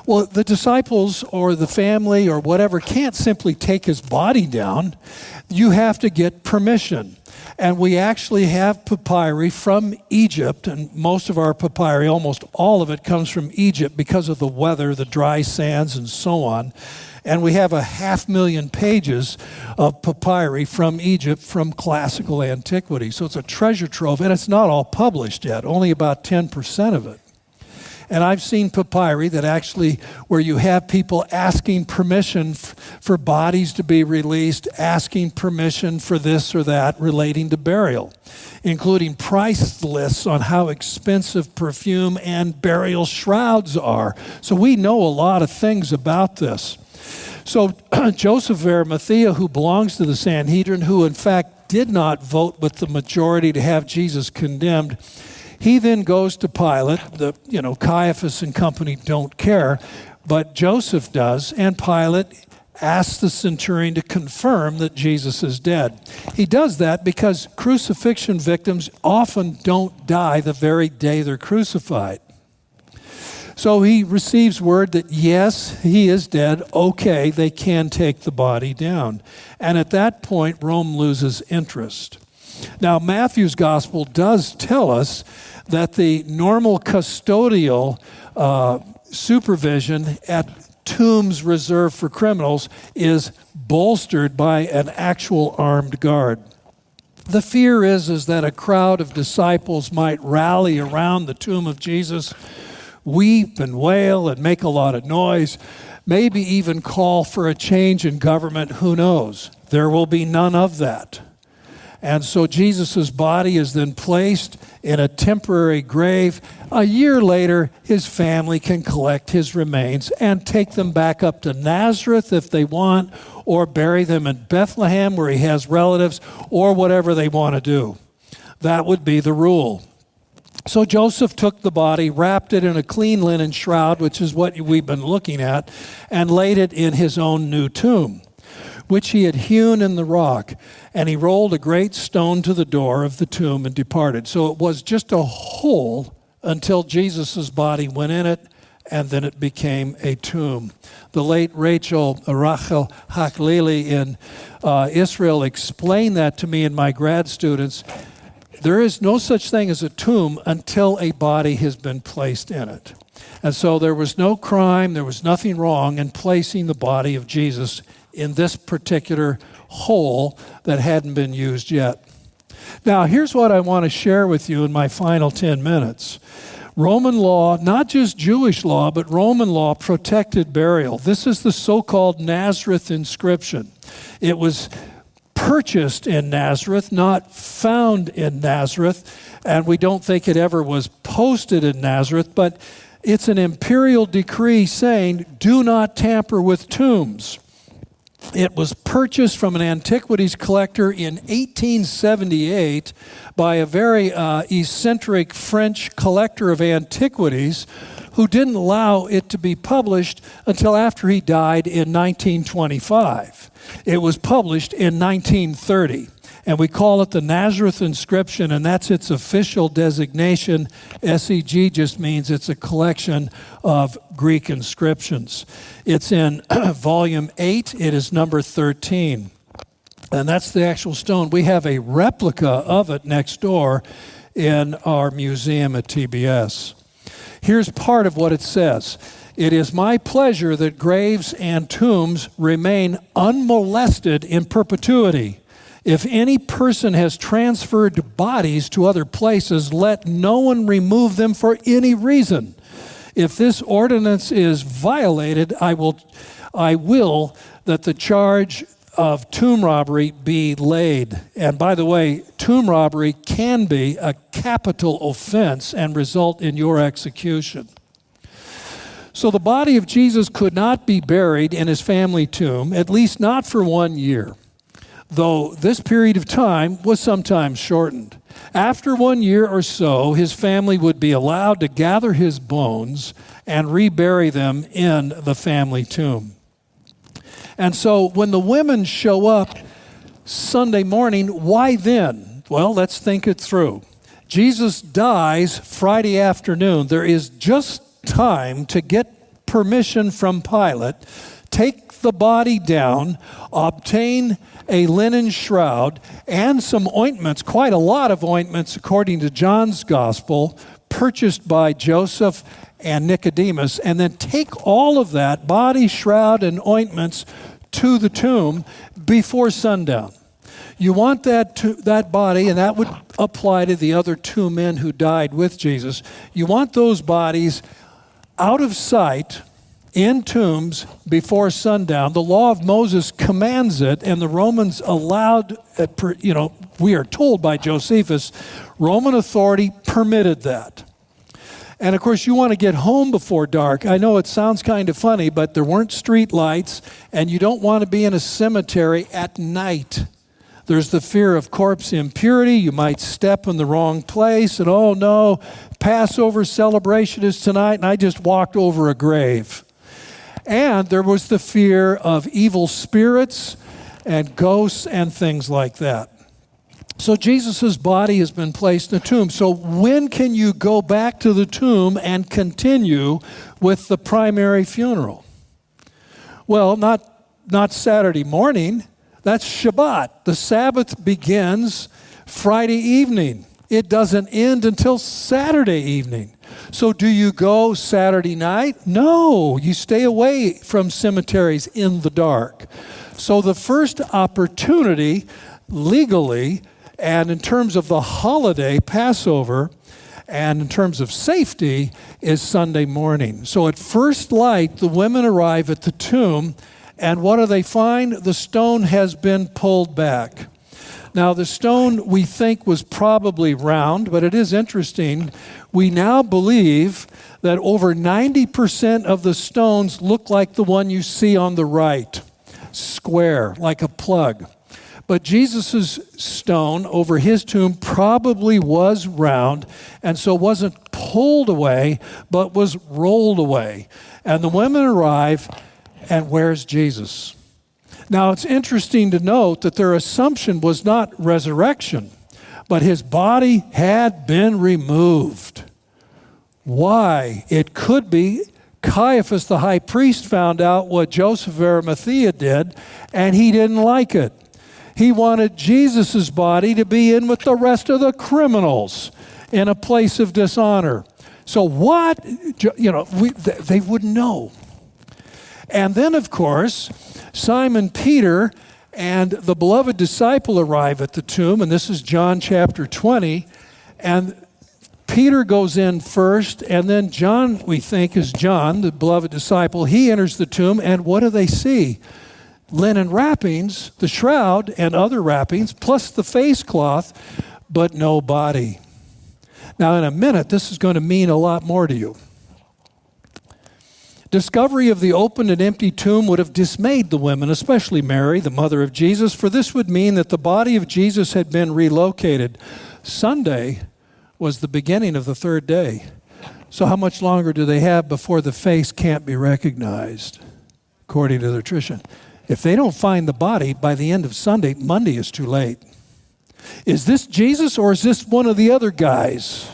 Well, the disciples or the family or whatever can't simply take his body down. You have to get permission. And we actually have papyri from Egypt, and most of our papyri, almost all of it, comes from Egypt because of the weather, the dry sands, and so on. And we have 500,000 pages of papyri from Egypt from classical antiquity. So it's a treasure trove, and it's not all published yet, only about 10% of it. And I've seen papyri that actually, where you have people asking permission for bodies to be released, asking permission for this or that relating to burial, including price lists on how expensive perfume and burial shrouds are. So we know a lot of things about this. So Joseph of Arimathea, who belongs to the Sanhedrin, who in fact did not vote with the majority to have Jesus condemned, he then goes to Pilate. Caiaphas and company don't care, but Joseph does, and Pilate asks the centurion to confirm that Jesus is dead. He does that because crucifixion victims often don't die the very day they're crucified. So he receives word that yes, he is dead. Okay, they can take the body down. And at that point, Rome loses interest. Now, Matthew's gospel does tell us that the normal custodial supervision at tombs reserved for criminals is bolstered by an actual armed guard. The fear is that a crowd of disciples might rally around the tomb of Jesus, weep and wail and make a lot of noise, maybe even call for a change in government. Who knows? There will be none of that. And so Jesus' body is then placed in a temporary grave. A year later, his family can collect his remains and take them back up to Nazareth if they want, or bury them in Bethlehem where he has relatives, or whatever they want to do. That would be the rule. So Joseph took the body, wrapped it in a clean linen shroud, which is what we've been looking at, and laid it in his own new tomb, which he had hewn in the rock, and he rolled a great stone to the door of the tomb and departed. So it was just a hole until Jesus' body went in it and then it became a tomb. The late Rachel Haklili in Israel explained that to me and my grad students. There is no such thing as a tomb until a body has been placed in it. And so there was no crime, there was nothing wrong in placing the body of Jesus in this particular hole that hadn't been used yet. Now, here's what I want to share with you in my final 10 minutes. Roman law, not just Jewish law, but Roman law protected burial. This is the so-called Nazareth inscription. It was purchased in Nazareth, not found in Nazareth, and we don't think it ever was posted in Nazareth, but it's an imperial decree saying, do not tamper with tombs. It was purchased from an antiquities collector in 1878 by a very eccentric French collector of antiquities who didn't allow it to be published until after he died in 1925. It was published in 1930, and we call it the Nazareth inscription, and that's its official designation. SEG just means it's a collection of Greek inscriptions. It's in volume 8. It is number 13, and that's the actual stone. We have a replica of it next door in our museum at TBS. Here's part of what it says. It is my pleasure that graves and tombs remain unmolested in perpetuity. If any person has transferred bodies to other places, let no one remove them for any reason. If this ordinance is violated, I will that the charge of tomb robbery be laid. And by the way, tomb robbery can be a capital offense and result in your execution. So the body of Jesus could not be buried in his family tomb, at least not for 1 year, though this period of time was sometimes shortened. After 1 year or so, his family would be allowed to gather his bones and rebury them in the family tomb. And so when the women show up Sunday morning, why then? Well, let's think it through. Jesus dies Friday afternoon. There is just time to get permission from Pilate, take the body down, obtain a linen shroud and some ointments, quite a lot of ointments according to John's gospel, purchased by Joseph and Nicodemus, and then take all of that body, shroud, and ointments to the tomb before sundown. You want that body, and that would apply to the other two men who died with Jesus. You want those bodies out of sight in tombs before sundown. The law of Moses commands it, and the Romans allowed, we are told by Josephus, Roman authority permitted that. And of course, you want to get home before dark. I know it sounds kind of funny, but there weren't street lights, and you don't want to be in a cemetery at night. There's the fear of corpse impurity. You might step in the wrong place, and oh no, Passover celebration is tonight, and I just walked over a grave. And there was the fear of evil spirits and ghosts and things like that. So Jesus' body has been placed in a tomb. So when can you go back to the tomb and continue with the primary funeral? Well, not Saturday morning. That's Shabbat. The Sabbath begins Friday evening. It doesn't end until Saturday evening. So do you go Saturday night? No, you stay away from cemeteries in the dark. So the first opportunity legally, and in terms of the holiday, Passover, and in terms of safety, is Sunday morning. So at first light, the women arrive at the tomb, and what do they find? The stone has been pulled back. Now, the stone we think was probably round, but it is interesting. We now believe that over 90% of the stones look like the one you see on the right, square, like a plug. But Jesus' stone over his tomb probably was round, and so wasn't pulled away, but was rolled away. And the women arrive, and where's Jesus? Now, it's interesting to note that their assumption was not resurrection, but his body had been removed. Why? It could be Caiaphas, the high priest, found out what Joseph of Arimathea did, and he didn't like it. He wanted Jesus' body to be in with the rest of the criminals in a place of dishonor. So what, they wouldn't know. And then, of course, Simon Peter and the beloved disciple arrive at the tomb, and this is John chapter 20, and Peter goes in first, and then John, we think, is John, the beloved disciple. He enters the tomb, and what do they see? Linen wrappings, the shroud, and other wrappings, plus the face cloth, but no body. Now, in a minute, this is going to mean a lot more to you. Discovery of the open and empty tomb would have dismayed the women, especially Mary, the mother of Jesus, for this would mean that the body of Jesus had been relocated. Sunday was the beginning of the third day. So how much longer do they have before the face can't be recognized, according to their tradition? If they don't find the body by the end of Sunday, Monday is too late. Is this Jesus or is this one of the other guys?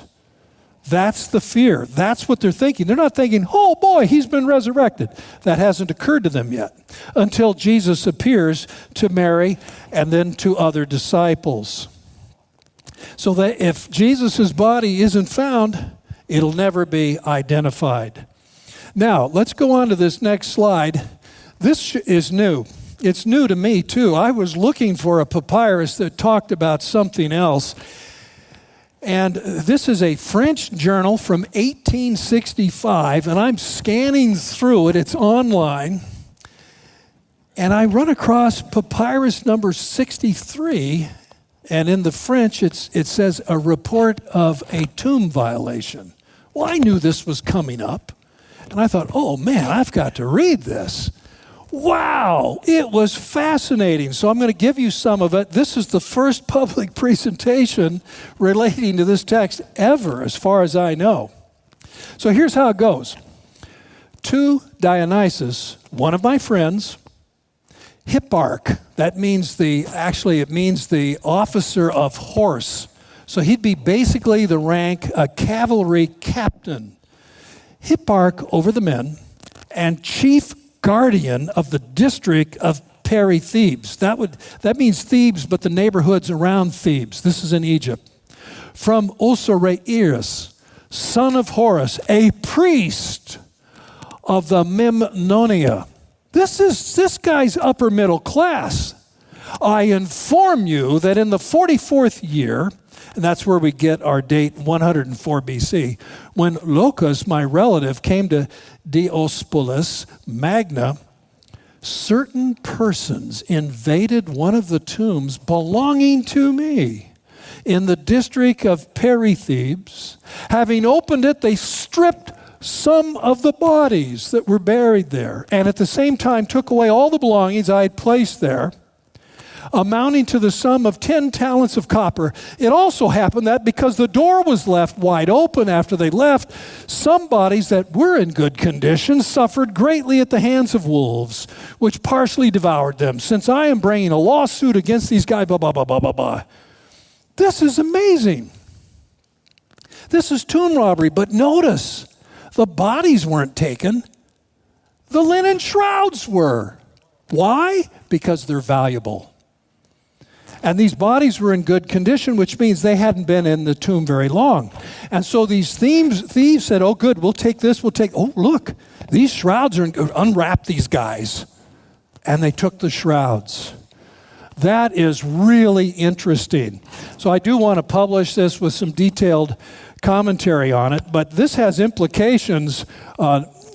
That's the fear. That's what they're thinking. They're not thinking, oh boy, he's been resurrected. That hasn't occurred to them yet until Jesus appears to Mary and then to other disciples. So that if Jesus' body isn't found, it'll never be identified. Now, let's go on to this next slide. This is new. It's new to me, too. I was looking for a papyrus that talked about something else. And this is a French journal from 1865, and I'm scanning through it. It's online. And I run across papyrus number 63, and in the French, it says a report of a tomb violation. Well, I knew this was coming up, and I thought, oh man, I've got to read this. Wow, it was fascinating. So I'm going to give you some of it. This is the first public presentation relating to this text ever, as far as I know. So here's how it goes. To Dionysus, one of my friends, Hipparch, it means the officer of horse. So he'd be basically the rank, a cavalry captain. Hipparch over the men, and chief guardian of the district of Thebes. That means Thebes, but the neighborhoods around Thebes. This is in Egypt. From Osiraius, son of Horus, a priest of the Memnonia. This guy's upper middle class. I inform you that in the 44th year, and that's where we get our date 104 BC, when Locus, my relative, came to Diospolis Magna, certain persons invaded one of the tombs belonging to me in the district of Thebes. Having opened it, they stripped some of the bodies that were buried there, and at the same time took away all the belongings I had placed there, amounting to the sum of 10 talents of copper. It also happened that because the door was left wide open after they left, some bodies that were in good condition suffered greatly at the hands of wolves, which partially devoured them. Since I am bringing a lawsuit against these guys, blah, blah, blah, blah, blah, blah. This is amazing. This is tomb robbery, but notice, the bodies weren't taken. The linen shrouds were. Why? Because they're valuable. And these bodies were in good condition, which means they hadn't been in the tomb very long. And so these thieves said, oh, good, we'll take this, oh, look, these shrouds are, unwrap these guys. And they took the shrouds. That is really interesting. So I do want to publish this with some detailed commentary on it, but this has implications.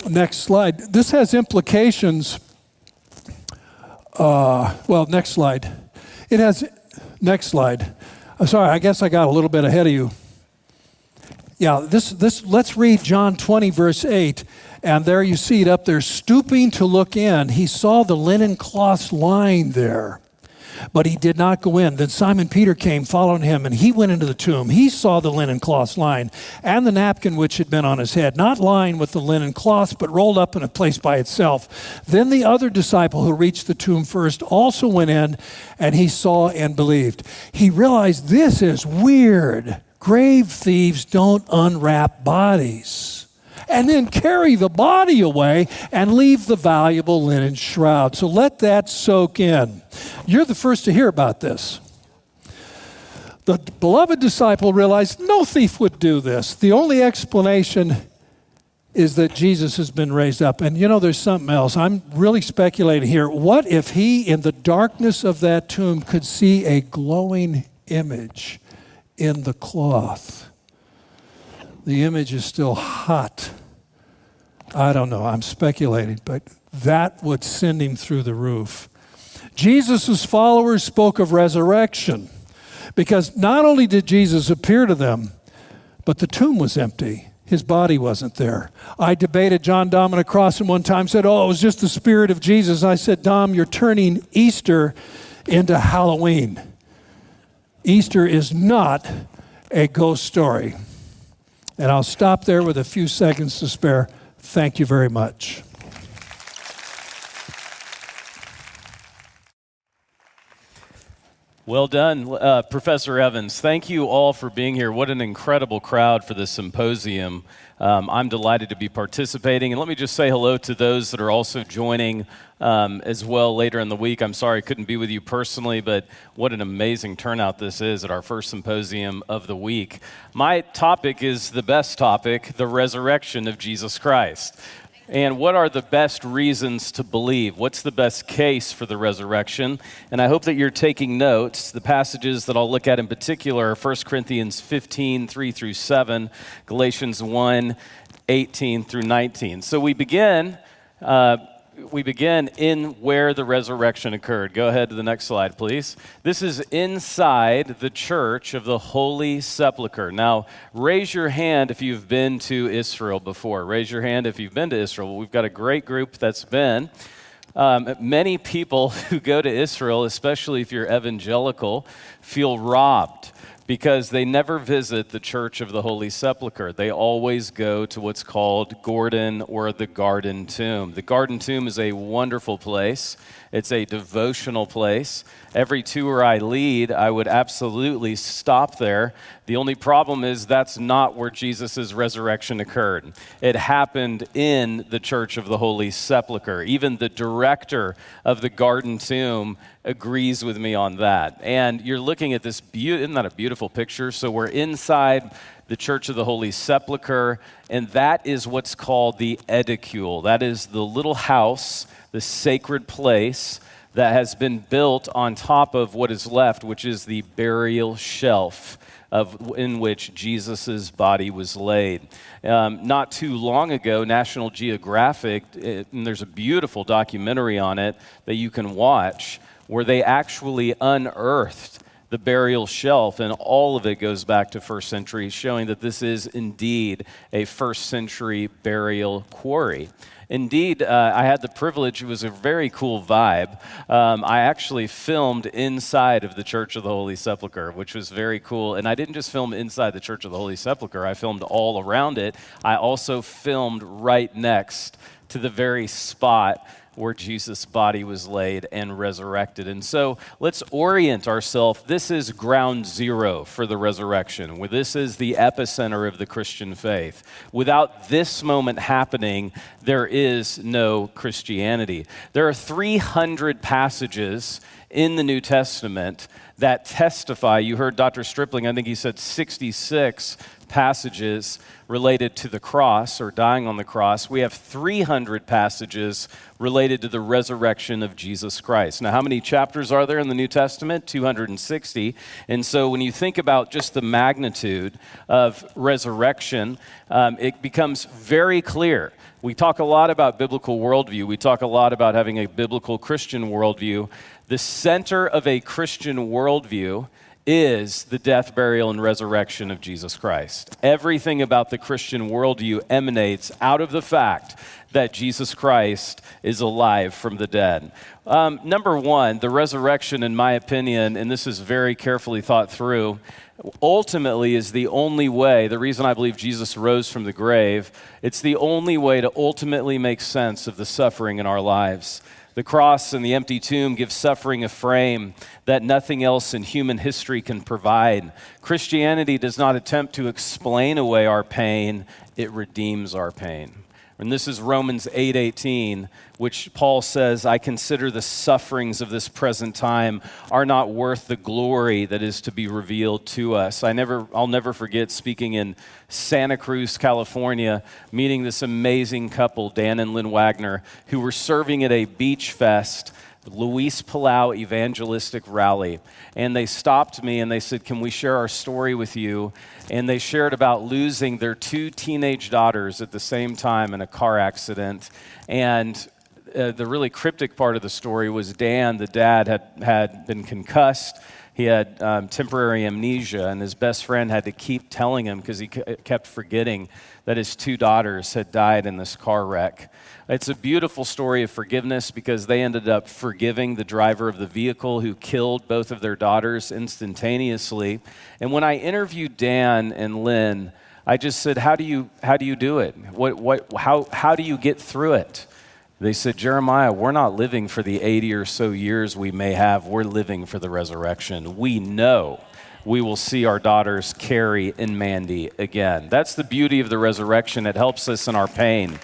Next slide. This has implications. Next slide. It has. Next slide. Sorry, I guess I got a little bit ahead of you. Yeah, let's read John 20, verse 8. And there you see it up there. Stooping to look in, he saw the linen cloths lying there, but he did not go in. Then Simon Peter came following him, and he went into the tomb. He saw the linen cloths lying, and the napkin which had been on his head, not lying with the linen cloths, but rolled up in a place by itself. Then the other disciple who reached the tomb first also went in, and he saw and believed. He realized this is weird. Grave thieves don't unwrap bodies. and then carry the body away and leave the valuable linen shroud. So let that soak in. You're the first to hear about this. The beloved disciple realized no thief would do this. The only explanation is that Jesus has been raised up. And there's something else. I'm really speculating here. What if he, in the darkness of that tomb, could see a glowing image in the cloth? The image is still hot. I don't know. I'm speculating, but that would send him through the roof. Jesus' followers spoke of resurrection because not only did Jesus appear to them, but the tomb was empty. His body wasn't there. I debated John Dominic Crossan one time, said, it was just the spirit of Jesus. I said, Dom, you're turning Easter into Halloween. Easter is not a ghost story. And I'll stop there with a few seconds to spare. Thank you very much. Well done, Professor Evans. Thank you all for being here. What an incredible crowd for this symposium. I'm delighted to be participating. And let me just say hello to those that are also joining as well later in the week. I'm sorry I couldn't be with you personally, but what an amazing turnout this is at our first symposium of the week. My topic is the best topic, the resurrection of Jesus Christ. And what are the best reasons to believe? What's the best case for the resurrection? And I hope that you're taking notes. The passages that I'll look at in particular are 1 Corinthians 15, 3 through 7, Galatians 1, 18 through 19. So we begin in where the resurrection occurred. Go ahead to the next slide, please. This is inside the church of the Holy Sepulchre. Now, raise your hand if you've been to Israel before. Raise your hand if you've been to Israel. We've got a great group that's been. Many people who go to Israel, especially if you're evangelical, feel robbed because they never visit the Church of the Holy Sepulchre. They always go to what's called Gordon or the Garden Tomb. The Garden Tomb is a wonderful place. It's a devotional place. Every tour I lead, I would absolutely stop there. The only problem is that's not where Jesus' resurrection occurred. It happened in the Church of the Holy Sepulchre. Even the director of the Garden Tomb agrees with me on that. And you're looking at this, isn't that a beautiful picture? So we're inside the Church of the Holy Sepulchre, and that is what's called the edicule. That is the little house, the sacred place that has been built on top of what is left, which is the burial shelf in which Jesus' body was laid. Not too long ago, National Geographic, and there's a beautiful documentary on it that you can watch, where they actually unearthed the burial shelf, and all of it goes back to first century, showing that this is indeed a first century burial quarry. Indeed, I had the privilege, it was a very cool vibe. I actually filmed inside of the Church of the Holy Sepulchre, which was very cool. And I didn't just film inside the Church of the Holy Sepulchre, I filmed all around it. I also filmed right next to the very spot where Jesus' body was laid and resurrected. And so let's orient ourselves. This is ground zero for the resurrection, where this is the epicenter of the Christian faith. Without this moment happening, there is no Christianity. There are 300 passages in the New Testament that testify. You heard Dr. Stripling, I think he said 66 passages related to the cross or dying on the cross. We have 300 passages related to the resurrection of Jesus Christ. Now, how many chapters are there in the New Testament? 260. And so when you think about just the magnitude of resurrection, it becomes very clear. We talk a lot about biblical worldview. We talk a lot about having a biblical Christian worldview. The center of a Christian worldview is the death, burial, and resurrection of Jesus Christ. Everything about the Christian worldview emanates out of the fact that Jesus Christ is alive from the dead. Number one, the resurrection, in my opinion, and this is very carefully thought through, ultimately is the only way, the reason I believe Jesus rose from the grave, it's the only way to ultimately make sense of the suffering in our lives. The cross and the empty tomb give suffering a frame that nothing else in human history can provide. Christianity does not attempt to explain away our pain, it redeems our pain. And this is Romans 8:18, which Paul says, I consider the sufferings of this present time are not worth the glory that is to be revealed to us. I'll never forget speaking in Santa Cruz, California, meeting this amazing couple, Dan and Lynn Wagner, who were serving at a beach fest, Luis Palau Evangelistic Rally. And they stopped me and they said, can we share our story with you? And they shared about losing their 2 teenage daughters at the same time in a car accident. And the really cryptic part of the story was Dan, the dad, had been concussed. He had temporary amnesia, and his best friend had to keep telling him because he kept forgetting that his 2 daughters had died in this car wreck. It's a beautiful story of forgiveness because they ended up forgiving the driver of the vehicle who killed both of their daughters instantaneously. And when I interviewed Dan and Lynn, I just said, how do you do it? How do you get through it? They said, Jeremiah, we're not living for the 80 or so years we may have. We're living for the resurrection. We know we will see our daughters, Carrie and Mandy, again. That's the beauty of the resurrection. It helps us in our pain.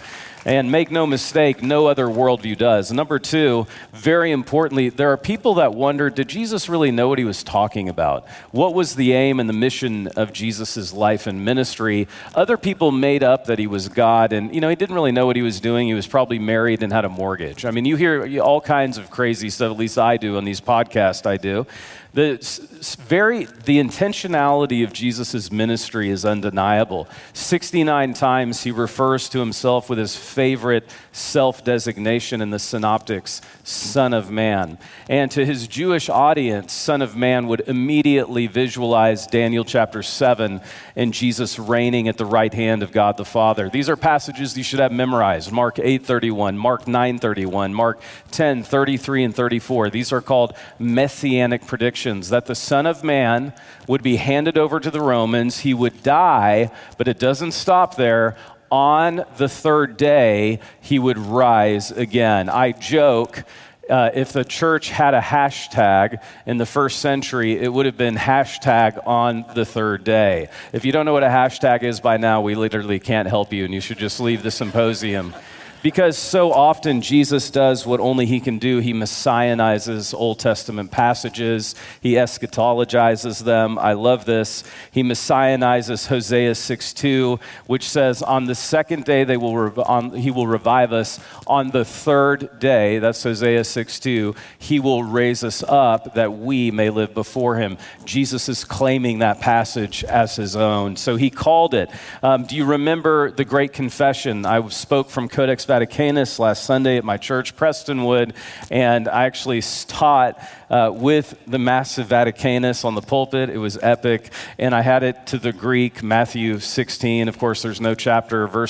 And make no mistake, no other worldview does. Number 2, very importantly, there are people that wonder, did Jesus really know what he was talking about? What was the aim and the mission of Jesus' life and ministry? Other people made up that he was God, and he didn't really know what he was doing. He was probably married and had a mortgage. I mean, you hear all kinds of crazy stuff, at least I do on these podcasts, I do. The intentionality of Jesus' ministry is undeniable. 69 times he refers to himself with his favorite self-designation in the Synoptics, Son of Man. And to his Jewish audience, Son of Man would immediately visualize Daniel chapter 7 and Jesus reigning at the right hand of God the Father. These are passages you should have memorized. Mark 8:31, Mark 9:31, Mark 10:33 and 34. These are called messianic predictions, that the Son of Man would be handed over to the Romans, he would die, but it doesn't stop there. On the 3rd day, he would rise again. I joke, if the church had a hashtag in the 1st century, it would have been hashtag on the 3rd day. If you don't know what a hashtag is by now, we literally can't help you, and you should just leave the symposium. Because so often Jesus does what only he can do. He messianizes Old Testament passages. He eschatologizes them. I love this. He messianizes Hosea 6:2, which says, on the 2nd day he will revive us. On the 3rd day, that's Hosea 6:2, he will raise us up that we may live before him. Jesus is claiming that passage as his own. So he called it. Do you remember the Great Confession? I spoke from Codex Vaticanus last Sunday at my church, Prestonwood, and I actually taught with the massive Vaticanus on the pulpit. It was epic, and I had it to the Greek, Matthew 16. Of course, there's no chapter or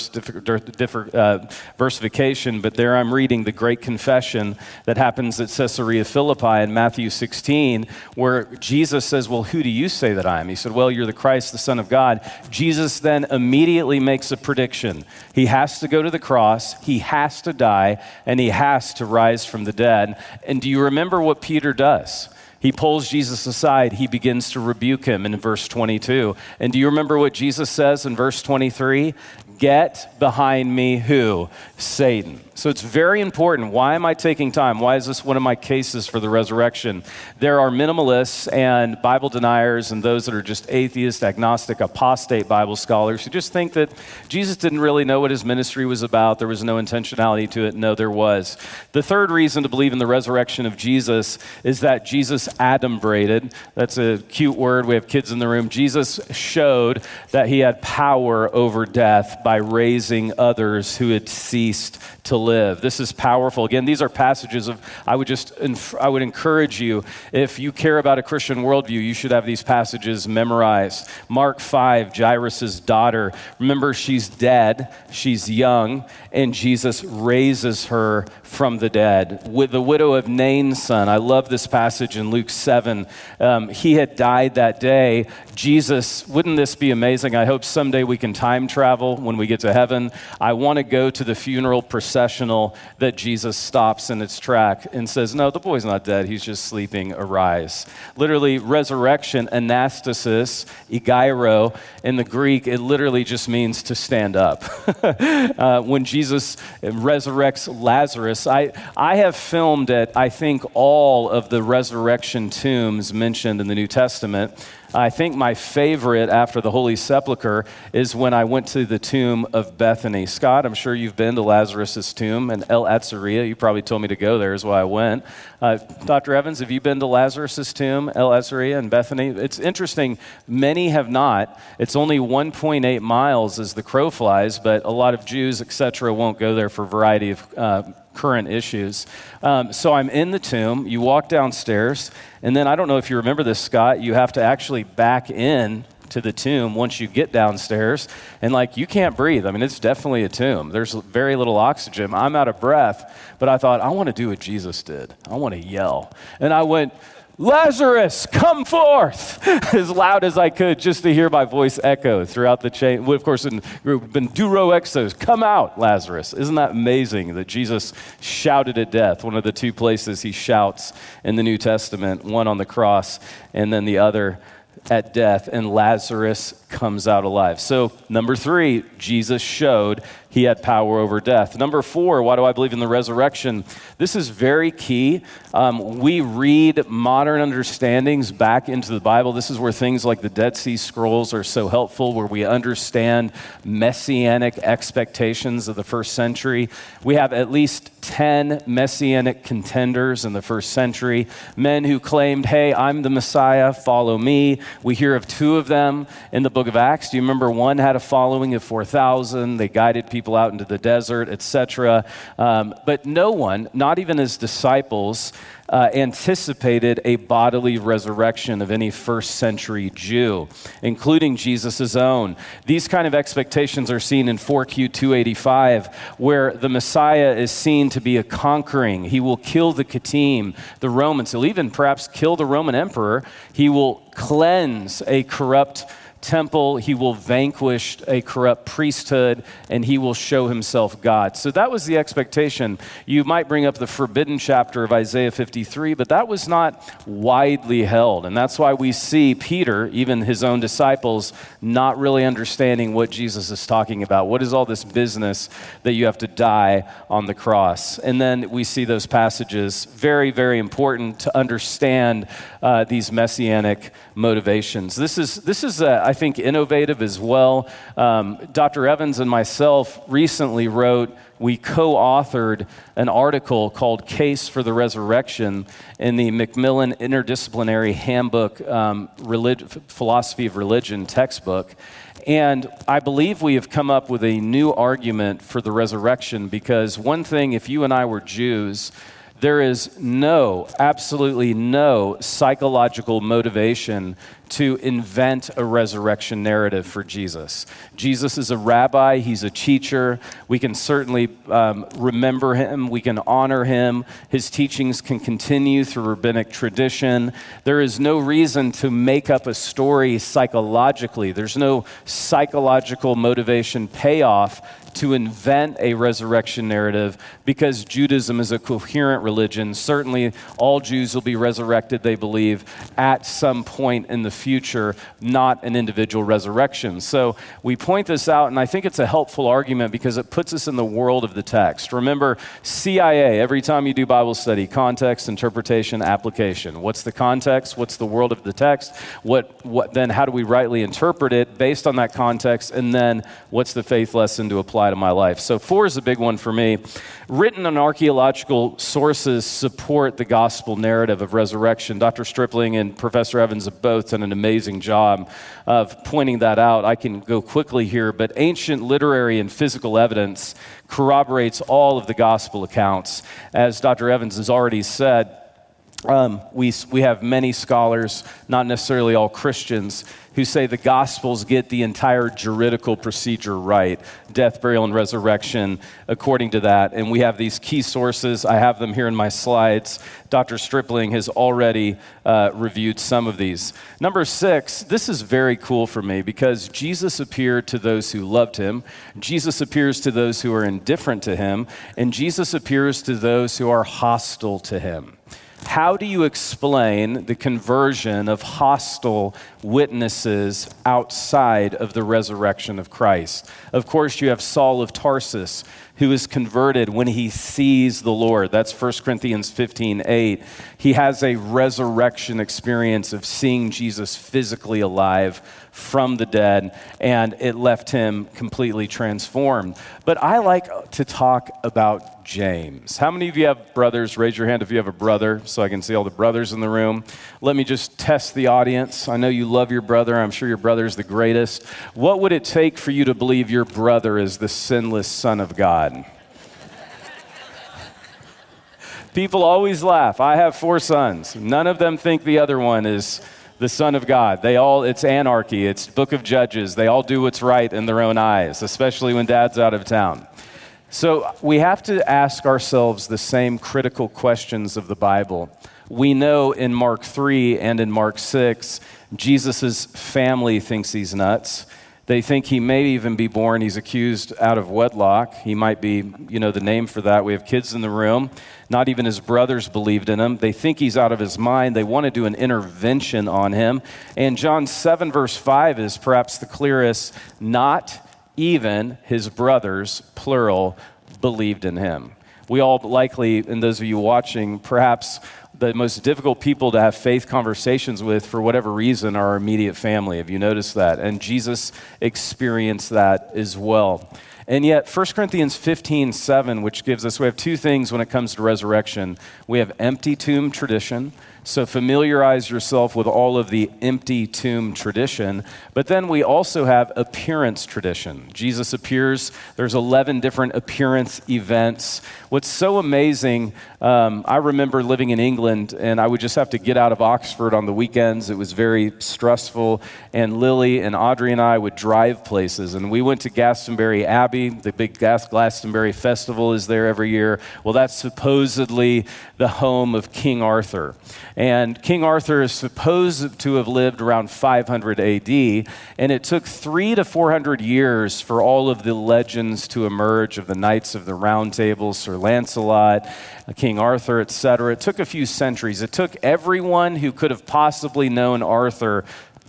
versification, but there I'm reading the Great Confession that happens at Caesarea Philippi in Matthew 16, where Jesus says, well, who do you say that I am? He said, well, you're the Christ, the Son of God. Jesus then immediately makes a prediction. He has to go to the cross, he has to die, and he has to rise from the dead. And do you remember what Peter does? He pulls Jesus aside. He begins to rebuke him in verse 22. And do you remember what Jesus says in verse 23? Get behind me, who? Satan. So it's very important. Why am I taking time? Why is this one of my cases for the resurrection? There are minimalists and Bible deniers and those that are just atheist, agnostic, apostate Bible scholars who just think that Jesus didn't really know what his ministry was about. There was no intentionality to it. No, there was. The third reason to believe in the resurrection of Jesus is that Jesus adumbrated. That's a cute word. We have kids in the room. Jesus showed that he had power over death by raising others who had ceased to live. This is powerful. Again, these are passages of, I would encourage you, if you care about a Christian worldview, you should have these passages memorized. Mark 5, Jairus' daughter. Remember, she's dead, she's young, and Jesus raises her from the dead. With the widow of Nain's son, I love this passage in Luke 7. He had died that day. Jesus, wouldn't this be amazing? I hope someday we can time travel when when we get to heaven. I want to go to the funeral processional that Jesus stops in its track and says, no, the boy's not dead. He's just sleeping. Arise. Literally, resurrection, anastasis, egeiro. In the Greek, it literally just means to stand up. When Jesus resurrects Lazarus, I have filmed at, I think, all of the resurrection tombs mentioned in the New Testament. I think my favorite after the Holy Sepulchre is when I went to the tomb of Bethany. Scott, I'm sure you've been to Lazarus' tomb and El Atzaria. You probably told me to go there is why I went. Dr. Evans, have you been to Lazarus' tomb, El Atzaria and Bethany? It's interesting. Many have not. It's only 1.8 miles as the crow flies, but a lot of Jews, etc., won't go there for a variety of current issues. So I'm in the tomb. You walk downstairs, and then I don't know if you remember this, Scott, you have to actually back in to the tomb once you get downstairs, and you can't breathe. I mean, it's definitely a tomb. There's very little oxygen. I'm out of breath, but I thought, I want to do what Jesus did. I want to yell. And I went, Lazarus, come forth, as loud as I could, just to hear my voice echo throughout the chain. Of course, in Duro Exos, come out, Lazarus. Isn't that amazing that Jesus shouted at death? One of the two places he shouts in the New Testament, one on the cross and then the other at death, and Lazarus comes out alive. So, number 3, Jesus showed he had power over death. Number 4, why do I believe in the resurrection? This is very key. We read modern understandings back into the Bible. This is where things like the Dead Sea Scrolls are so helpful, where we understand messianic expectations of the first century. We have at least 10 messianic contenders in the first century, men who claimed, hey, I'm the Messiah, follow me. We hear of 2 of them in the book of Acts. Do you remember one had a following of 4,000? They guided people out into the desert, etc. But no one, not even his disciples, anticipated a bodily resurrection of any first century Jew, including Jesus' own. These kind of expectations are seen in 4Q 285, where the Messiah is seen to be a conquering. He will kill the Kittim, the Romans. He'll even perhaps kill the Roman emperor. He will cleanse a corrupt temple, he will vanquish a corrupt priesthood, and he will show himself God. So that was the expectation. You might bring up the forbidden chapter of Isaiah 53, but that was not widely held. And that's why we see Peter, even his own disciples, not really understanding what Jesus is talking about. What is all this business that you have to die on the cross? And then we see those passages, very, very important to understand these messianic motivations. This is I think, innovative as well. Dr. Evans and myself recently we co-authored an article called Case for the Resurrection in the Macmillan Interdisciplinary Handbook, Philosophy of Religion textbook. And I believe we have come up with a new argument for the resurrection, because one thing, if you and I were Jews, there is absolutely no psychological motivation to invent a resurrection narrative for Jesus. Jesus is a rabbi. He's a teacher. We can certainly remember him. We can honor him. His teachings can continue through rabbinic tradition. There is no reason to make up a story psychologically. There's no psychological motivation payoff to invent a resurrection narrative, because Judaism is a coherent religion. Certainly, all Jews will be resurrected, they believe, at some point in the future, not an individual resurrection. So we point this out, and I think it's a helpful argument because it puts us in the world of the text. Remember, CIA, every time you do Bible study, context, interpretation, application. What's the context? What's the world of the text? Then how do we rightly interpret it based on that context? And then what's the faith lesson to apply to my life? So 4 is a big one for me. Written and archaeological sources support the gospel narrative of resurrection. Dr. Stripling and Professor Evans have both done an amazing job of pointing that out. I can go quickly here, but ancient literary and physical evidence corroborates all of the gospel accounts. As Dr. Evans has already said, We have many scholars, not necessarily all Christians, who say the Gospels get the entire juridical procedure right, death, burial, and resurrection, according to that. And we have these key sources. I have them here in my slides. Dr. Stripling has already reviewed some of these. Number 6, this is very cool for me because Jesus appeared to those who loved him. Jesus appears to those who are indifferent to him. And Jesus appears to those who are hostile to him. How do you explain the conversion of hostile witnesses outside of the resurrection of Christ? Of course, you have Saul of Tarsus, who is converted when he sees the Lord. That's 1 Corinthians 15:8. He has a resurrection experience of seeing Jesus physically alive from the dead, and it left him completely transformed. But I like to talk about James. How many of you have brothers? Raise your hand if you have a brother, so I can see all the brothers in the room. Let me just test the audience. I know you love your brother. I'm sure your brother is the greatest. What would it take for you to believe your brother is the sinless Son of God? People always laugh. I have 4 sons. None of them think the other one is the Son of God. It's anarchy. It's Book of Judges. They all do what's right in their own eyes, especially when Dad's out of town. So we have to ask ourselves the same critical questions of the Bible. We know in Mark 3 and in Mark 6, Jesus' family thinks he's nuts. They think he may even be born. He's accused out of wedlock. He might be, the name for that. We have kids in the room. Not even his brothers believed in him. They think he's out of his mind. They want to do an intervention on him. And John 7 verse 5 is perhaps the clearest. Not even his brothers, plural, believed in him. We all likely, and those of you watching, perhaps the most difficult people to have faith conversations with for whatever reason are our immediate family. Have you noticed that? And Jesus experienced that as well. And yet, 1 Corinthians 15:7, which gives us, we have 2 things when it comes to resurrection. We have empty tomb tradition. So familiarize yourself with all of the empty tomb tradition. But then we also have appearance tradition. Jesus appears. There's 11 different appearance events. What's so amazing, I remember living in England, and I would just have to get out of Oxford on the weekends. It was very stressful. And Lily and Audrey and I would drive places. And we went to Glastonbury Abbey. The big Glastonbury Festival is there every year. Well, that's supposedly the home of King Arthur. And King Arthur is supposed to have lived around 500 AD, and it took 300 to 400 years for all of the legends to emerge of the Knights of the Round Table, Sir Lancelot, King Arthur, etc. It took a few centuries. It took everyone who could have possibly known Arthur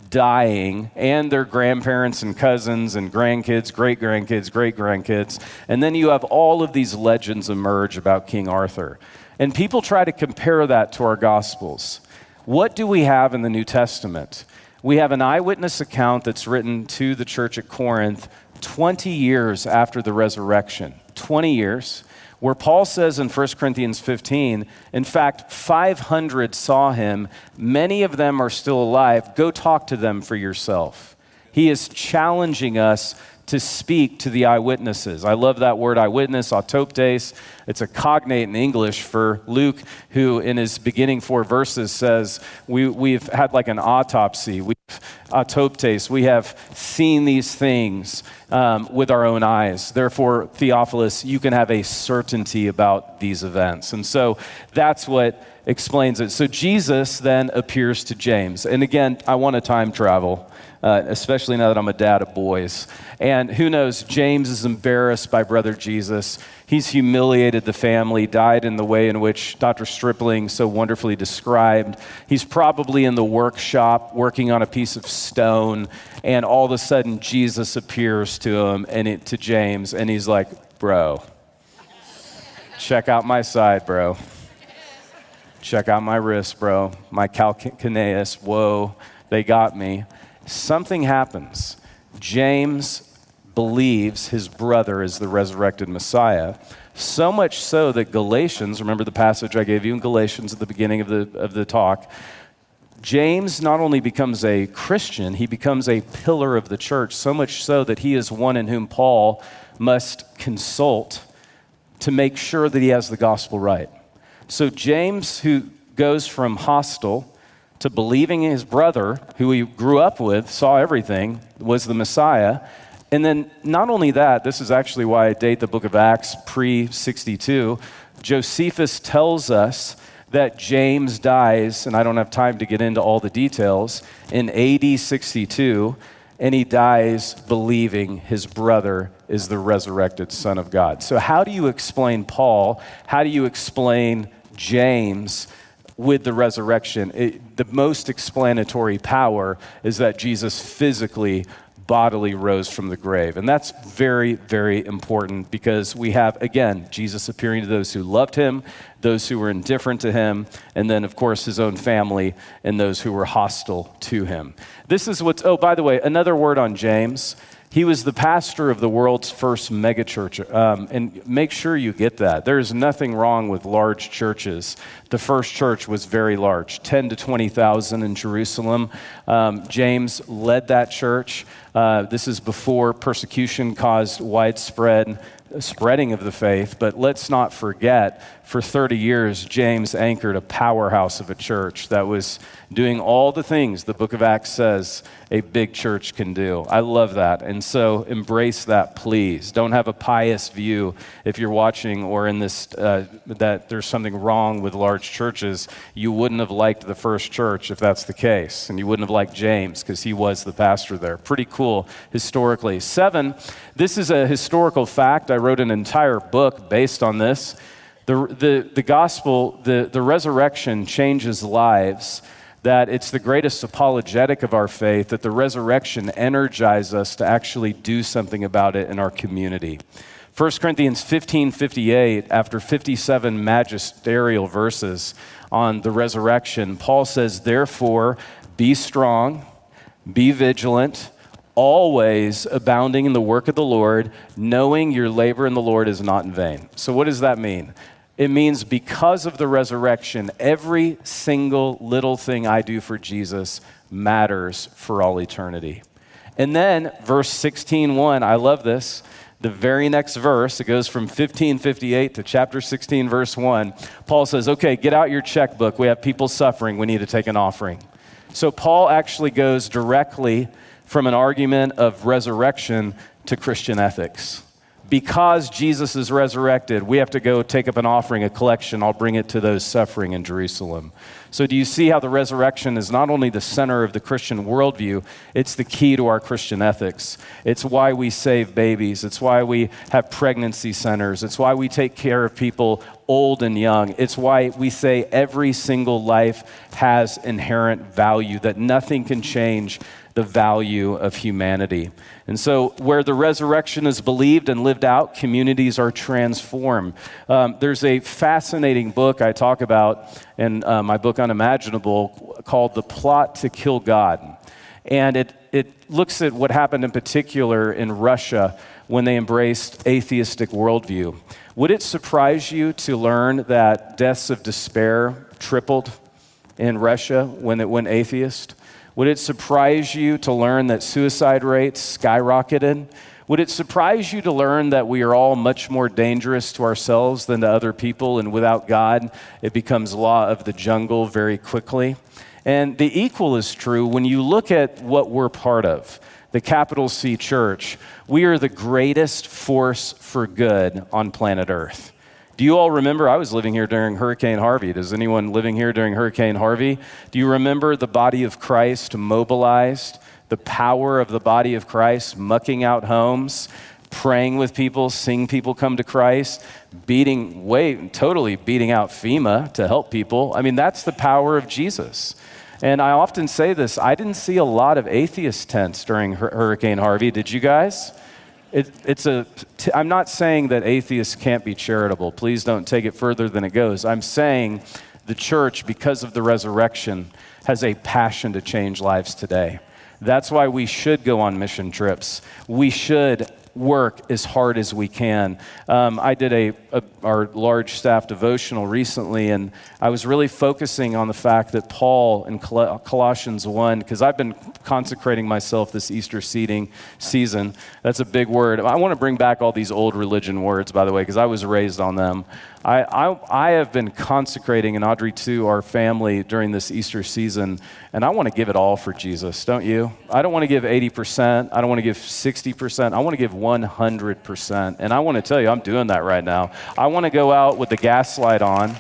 dying, and their grandparents and cousins and grandkids, great-grandkids, great-grandkids, and then you have all of these legends emerge about King Arthur. And people try to compare that to our Gospels. What do we have in the New Testament? We have an eyewitness account that's written to the church at Corinth 20 years after the resurrection. 20 years, where Paul says in 1 Corinthians 15, in fact, 500 saw him. Many of them are still alive. Go talk to them for yourself. He is challenging us to speak to the eyewitnesses. I love that word eyewitness, autoptes. It's a cognate in English for Luke, who in his beginning 4 verses says, we've had like an autopsy. Autoptes, we have seen these things with our own eyes. Therefore, Theophilus, you can have a certainty about these events. And so that's what explains it. So Jesus then appears to James. And again, I want to time travel, especially now that I'm a dad of boys. And who knows, James is embarrassed by brother Jesus. He's humiliated the family, died in the way in which Dr. Stripling so wonderfully described. He's probably in the workshop working on a piece of stone, and all of a sudden Jesus appears to him and to James, and he's like, bro, check out my side, bro. Check out my wrist, bro. My calcaneus, whoa, they got me. Something happens. James believes his brother is the resurrected Messiah, so much so that Galatians, remember the passage I gave you in Galatians at the beginning of the talk, James not only becomes a Christian, he becomes a pillar of the church, so much so that he is one in whom Paul must consult to make sure that he has the gospel right. So James, who goes from hostile to believing his brother, who he grew up with, saw everything, was the Messiah. And then not only that, this is actually why I date the book of Acts pre-62, Josephus tells us that James dies, and I don't have time to get into all the details, in AD 62, and he dies believing his brother is the resurrected Son of God. So how do you explain Paul? How do you explain James with the resurrection? The most explanatory power is that Jesus physically, bodily rose from the grave. And that's very, very important because we have, again, Jesus appearing to those who loved him, those who were indifferent to him, and then, of course, his own family and those who were hostile to him. This is what's, oh, by the way, another word on James. He was the pastor of the world's first megachurch, and make sure you get that. There's nothing wrong with large churches. The first church was very large, 10 to 20,000 in Jerusalem. James led that church. This is before persecution caused widespread spreading of the faith, but let's not forget, for 30 years, James anchored a powerhouse of a church that was doing all the things the book of Acts says a big church can do. I love that, and so embrace that, please. Don't have a pious view if you're watching or in this, that there's something wrong with large churches. You wouldn't have liked the first church if that's the case, and you wouldn't have liked James because he was the pastor there. Pretty cool historically. 7, this is a historical fact. I wrote an entire book based on this. The gospel, the resurrection changes lives, that it's the greatest apologetic of our faith, that the resurrection energizes us to actually do something about it in our community. 1 Corinthians 15:58, after 57 magisterial verses on the resurrection, Paul says, therefore, be strong, be vigilant, always abounding in the work of the Lord, knowing your labor in the Lord is not in vain. So what does that mean? It means because of the resurrection, every single little thing I do for Jesus matters for all eternity. And then verse 16:1, I love this. The very next verse, it goes from 15:58 to chapter 16, verse 1. Paul says, okay, get out your checkbook. We have people suffering. We need to take an offering. So Paul actually goes directly from an argument of resurrection to Christian ethics. Because Jesus is resurrected, we have to go take up an offering, a collection. I'll bring it to those suffering in Jerusalem. So do you see how the resurrection is not only the center of the Christian worldview, it's the key to our Christian ethics. It's why we save babies. It's why we have pregnancy centers. It's why we take care of people old and young. It's why we say every single life has inherent value, that nothing can change the value of humanity. And so where the resurrection is believed and lived out, communities are transformed. There's a fascinating book I talk about in my book Unimaginable called The Plot to Kill God. And it looks at what happened in particular in Russia when they embraced atheistic worldview. Would it surprise you to learn that deaths of despair tripled in Russia when it went atheist? Would it surprise you to learn that suicide rates skyrocketed? Would it surprise you to learn that we are all much more dangerous to ourselves than to other people, and without God, it becomes law of the jungle very quickly? And the equal is true when you look at what we're part of, the capital C Church. We are the greatest force for good on planet Earth. Do you all remember? I was living here during Hurricane Harvey. Does anyone living here during Hurricane Harvey? Do you remember the body of Christ mobilized, the power of the body of Christ mucking out homes, praying with people, seeing people come to Christ, totally beating out FEMA to help people? I mean, that's the power of Jesus. And I often say this, I didn't see a lot of atheist tents during Hurricane Harvey. Did you guys? I'm not saying that atheists can't be charitable. Please don't take it further than it goes. I'm saying the church, because of the resurrection, has a passion to change lives today. That's why we should go on mission trips. We should work as hard as we can. I did our large staff devotional recently, and I was really focusing on the fact that Paul in Colossians 1, because I've been consecrating myself this Easter season. That's a big word. I want to bring back all these old religion words, by the way, because I was raised on them. I have been consecrating, and Audrey too, our family during this Easter season, and I want to give it all for Jesus, don't you? I don't want to give 80%. I don't want to give 60%. I want to give 100%. And I want to tell you, I'm doing that right now. I want to go out with the gas light on,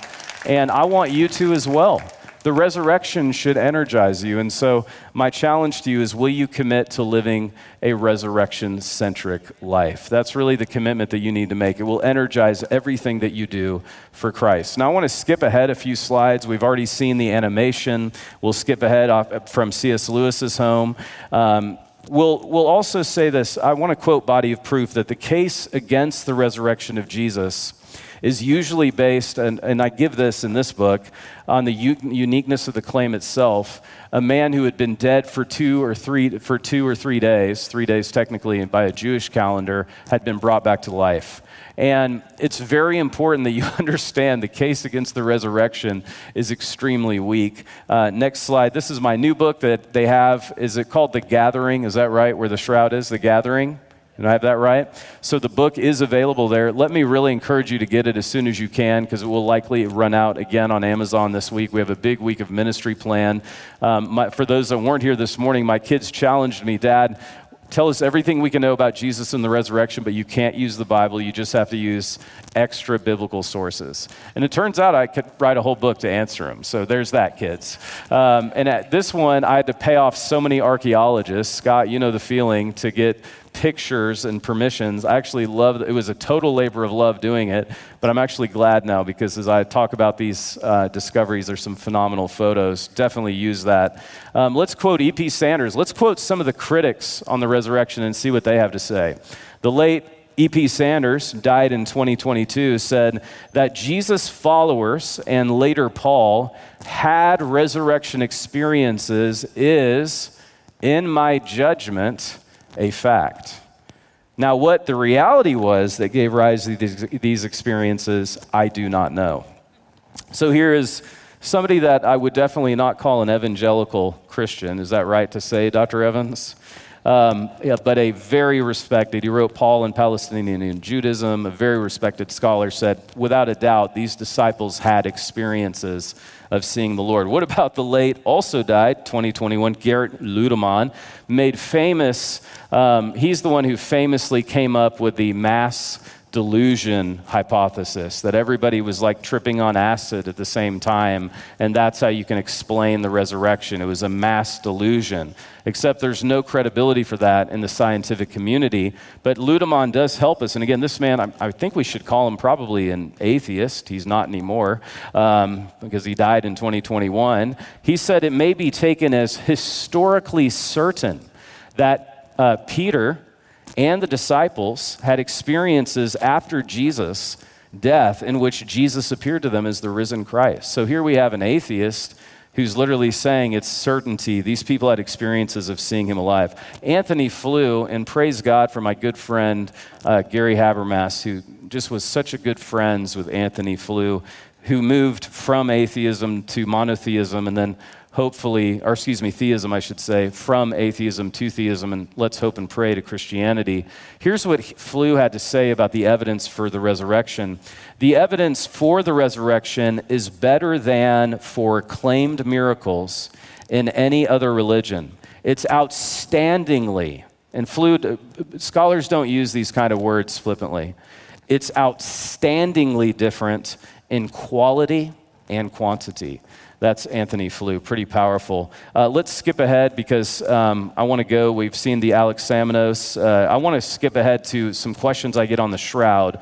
and I want you to as well. The resurrection should energize you. And so my challenge to you is, will you commit to living a resurrection-centric life? That's really the commitment that you need to make. It will energize everything that you do for Christ. Now, I want to skip ahead a few slides. We've already seen the animation. We'll skip ahead from C.S. Lewis's home. We'll also say this. I want to quote Body of Proof that the case against the resurrection of Jesus is usually based, and I give this in this book, on the uniqueness of the claim itself. A man who had been dead for 2 or 3 days, 3 days technically by a Jewish calendar, had been brought back to life. And it's very important that you understand the case against the resurrection is extremely weak. Next slide. This is my new book that they have. Is it called The Gathering? Is that right? Where the shroud is? The Gathering? Did I have that right? So the book is available there. Let me really encourage you to get it as soon as you can, because it will likely run out again on Amazon this week. We have a big week of ministry planned. For those that weren't here this morning, my kids challenged me, Dad, tell us everything we can know about Jesus and the resurrection, but you can't use the Bible. You just have to use extra biblical sources. And it turns out I could write a whole book to answer them. So there's that, kids. And at this one, I had to pay off so many archaeologists. Scott, you know the feeling, to get pictures and permissions. I actually loved it. It was a total labor of love doing it, but I'm actually glad now, because as I talk about these discoveries, there's some phenomenal photos. Definitely use that. Let's quote E.P. Sanders. Let's quote some of the critics on the resurrection and see what they have to say. The late E.P. Sanders, died in 2022, said that Jesus' followers, and later Paul, had resurrection experiences is, in my judgment, a fact. Now, what the reality was that gave rise to these experiences, I do not know. So here is somebody that I would definitely not call an evangelical Christian. Is that right to say, Dr. Evans? But a very respected, he wrote Paul and Palestinian Judaism, a very respected scholar, said, without a doubt, these disciples had experiences of seeing the Lord. What about the late, also died, 2021, Gerrit Ludemann, made famous, he's the one who famously came up with the mass delusion hypothesis, that everybody was like tripping on acid at the same time, and that's how you can explain the resurrection. It was a mass delusion, except there's no credibility for that in the scientific community. But Ludemann does help us, and again, this man, I think we should call him probably an atheist. He's not anymore, because he died in 2021. He said it may be taken as historically certain that Peter and the disciples had experiences after Jesus' death in which Jesus appeared to them as the risen Christ. So here we have an atheist who's literally saying it's certainty. These people had experiences of seeing him alive. Anthony Flew, and praise God for my good friend Gary Habermas, who just was such a good friends with Anthony Flew, who moved from atheism to monotheism, and then theism, I should say, from atheism to theism, and let's hope and pray to Christianity. Here's what Flew had to say about the evidence for the resurrection. The evidence for the resurrection is better than for claimed miracles in any other religion. It's outstandingly, and scholars don't use these kind of words flippantly. It's outstandingly different in quality and quantity. That's Anthony Flew, pretty powerful. Let's skip ahead because I want to go. We've seen the Alex Samanos. I want to skip ahead to some questions I get on the shroud,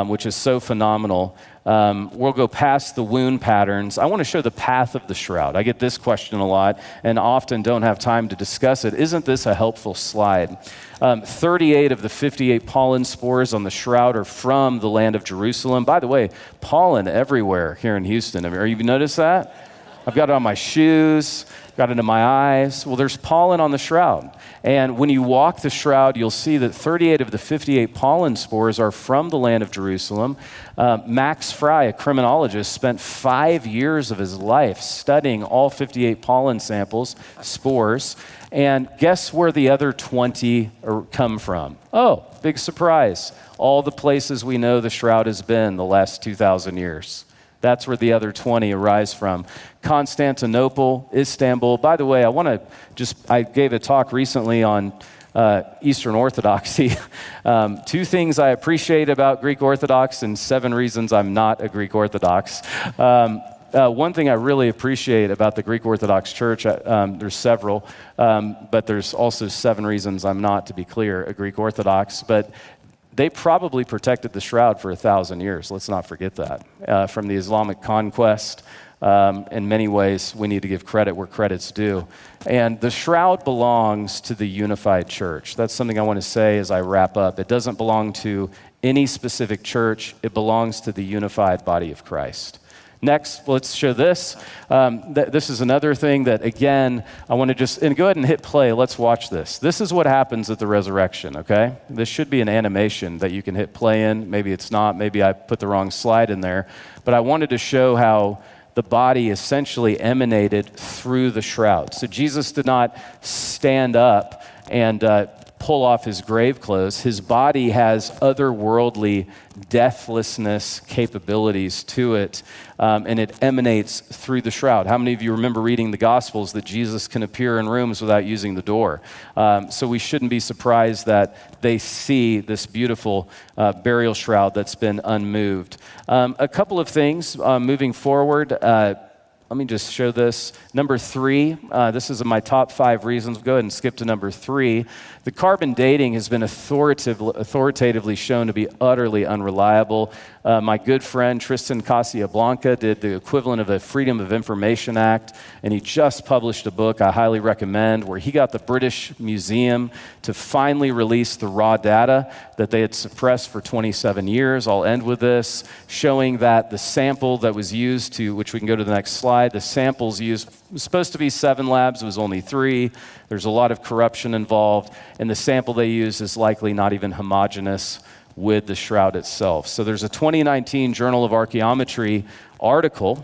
which is so phenomenal. We'll go past the wound patterns. I want to show the path of the shroud. I get this question a lot and often don't have time to discuss it. Isn't this a helpful slide? 38 of the 58 pollen spores on the shroud are from the land of Jerusalem. By the way, pollen everywhere here in Houston. Have you noticed that? I've got it on my shoes, got it in my eyes. Well, there's pollen on the shroud. And when you walk the shroud, you'll see that 38 of the 58 pollen spores are from the land of Jerusalem. Max Fry, a criminologist, spent 5 years of his life studying all 58 pollen samples, spores. And guess where the other 20 come from? Oh, big surprise. All the places we know the shroud has been the last 2,000 years. That's where the other 20 arise from. Constantinople, Istanbul. By the way, I gave a talk recently on Eastern Orthodoxy. 2 things I appreciate about Greek Orthodox and 7 reasons I'm not a Greek Orthodox. One thing I really appreciate about the Greek Orthodox Church, there's several, but there's also 7 reasons I'm not, to be clear, a Greek Orthodox. But they probably protected the shroud for 1,000 years. Let's not forget that. From the Islamic conquest, in many ways, we need to give credit where credit's due. And the shroud belongs to the unified church. That's something I want to say as I wrap up. It doesn't belong to any specific church. It belongs to the unified body of Christ. Next, let's show this. This is another thing that, again, I want to and go ahead and hit play. Let's watch this. This is what happens at the resurrection, okay? This should be an animation that you can hit play in. Maybe it's not. Maybe I put the wrong slide in there. But I wanted to show how the body essentially emanated through the shroud. So Jesus did not stand up and pull off his grave clothes. His body has otherworldly deathlessness capabilities to it, and it emanates through the shroud. How many of you remember reading the Gospels that Jesus can appear in rooms without using the door? So we shouldn't be surprised that they see this beautiful burial shroud that's been unmoved. A couple of things moving forward. Let me just show this. Number 3, this is my top 5 reasons. Go ahead and skip to number 3. The carbon dating has been authoritatively shown to be utterly unreliable. My good friend Tristan Casablanca did the equivalent of a Freedom of Information Act, and he just published a book I highly recommend where he got the British Museum to finally release the raw data that they had suppressed for 27 years. I'll end with this, showing that the sample that was used which we can go to the next slide, the samples used was supposed to be 7 labs, it was only 3. There's a lot of corruption involved, and the sample they used is likely not even homogeneous with the shroud itself. So there's a 2019 Journal of Archaeometry article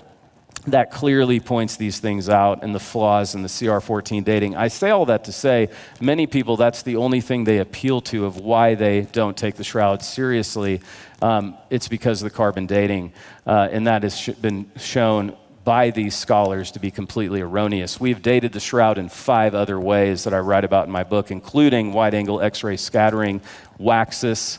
that clearly points these things out and the flaws in the CR14 dating. I say all that to say, many people, that's the only thing they appeal to of why they don't take the shroud seriously. It's because of the carbon dating, and that has been shown by these scholars to be completely erroneous. We've dated the shroud in 5 other ways that I write about in my book, including wide-angle X-ray scattering, waxis,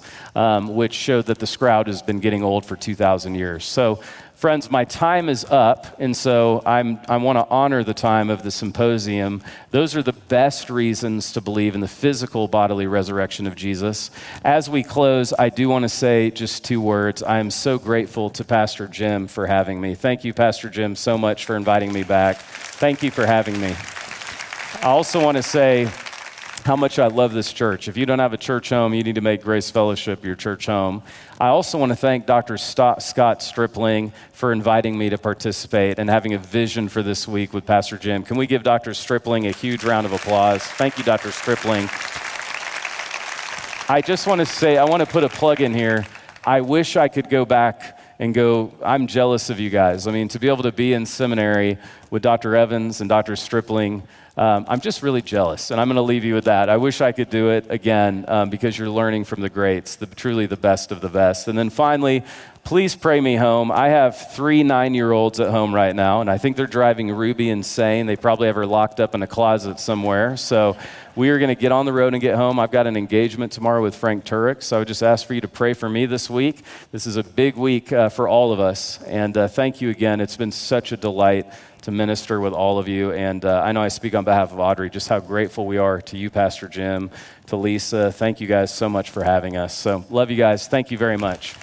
which showed that the shroud has been getting old for 2,000 years. So, friends, my time is up, and so I want to honor the time of the symposium. Those are the best reasons to believe in the physical bodily resurrection of Jesus. As we close, I do want to say just 2 words. I am so grateful to Pastor Jim for having me. Thank you, Pastor Jim, so much for inviting me back. Thank you for having me. I also want to say how much I love this church. If you don't have a church home, you need to make Grace Fellowship your church home. I also want to thank Dr. Scott Stripling for inviting me to participate and having a vision for this week with Pastor Jim. Can we give Dr. Stripling a huge round of applause? Thank you, Dr. Stripling. I just want to say, I want to put a plug in here. I wish I could go back and I'm jealous of you guys. I mean, to be able to be in seminary with Dr. Evans and Dr. Stripling, I'm just really jealous, and I'm going to leave you with that. I wish I could do it again because you're learning from the greats, truly the best of the best. And then finally, please pray me home. I have 3 9-year-olds at home right now, and I think they're driving Ruby insane. They probably have her locked up in a closet somewhere. So we are going to get on the road and get home. I've got an engagement tomorrow with Frank Turek, so I would just ask for you to pray for me this week. This is a big week for all of us, and thank you again. It's been such a delight to minister with all of you, and I know I speak on behalf of Audrey, just how grateful we are to you, Pastor Jim, to Lisa. Thank you guys so much for having us. So love you guys. Thank you very much.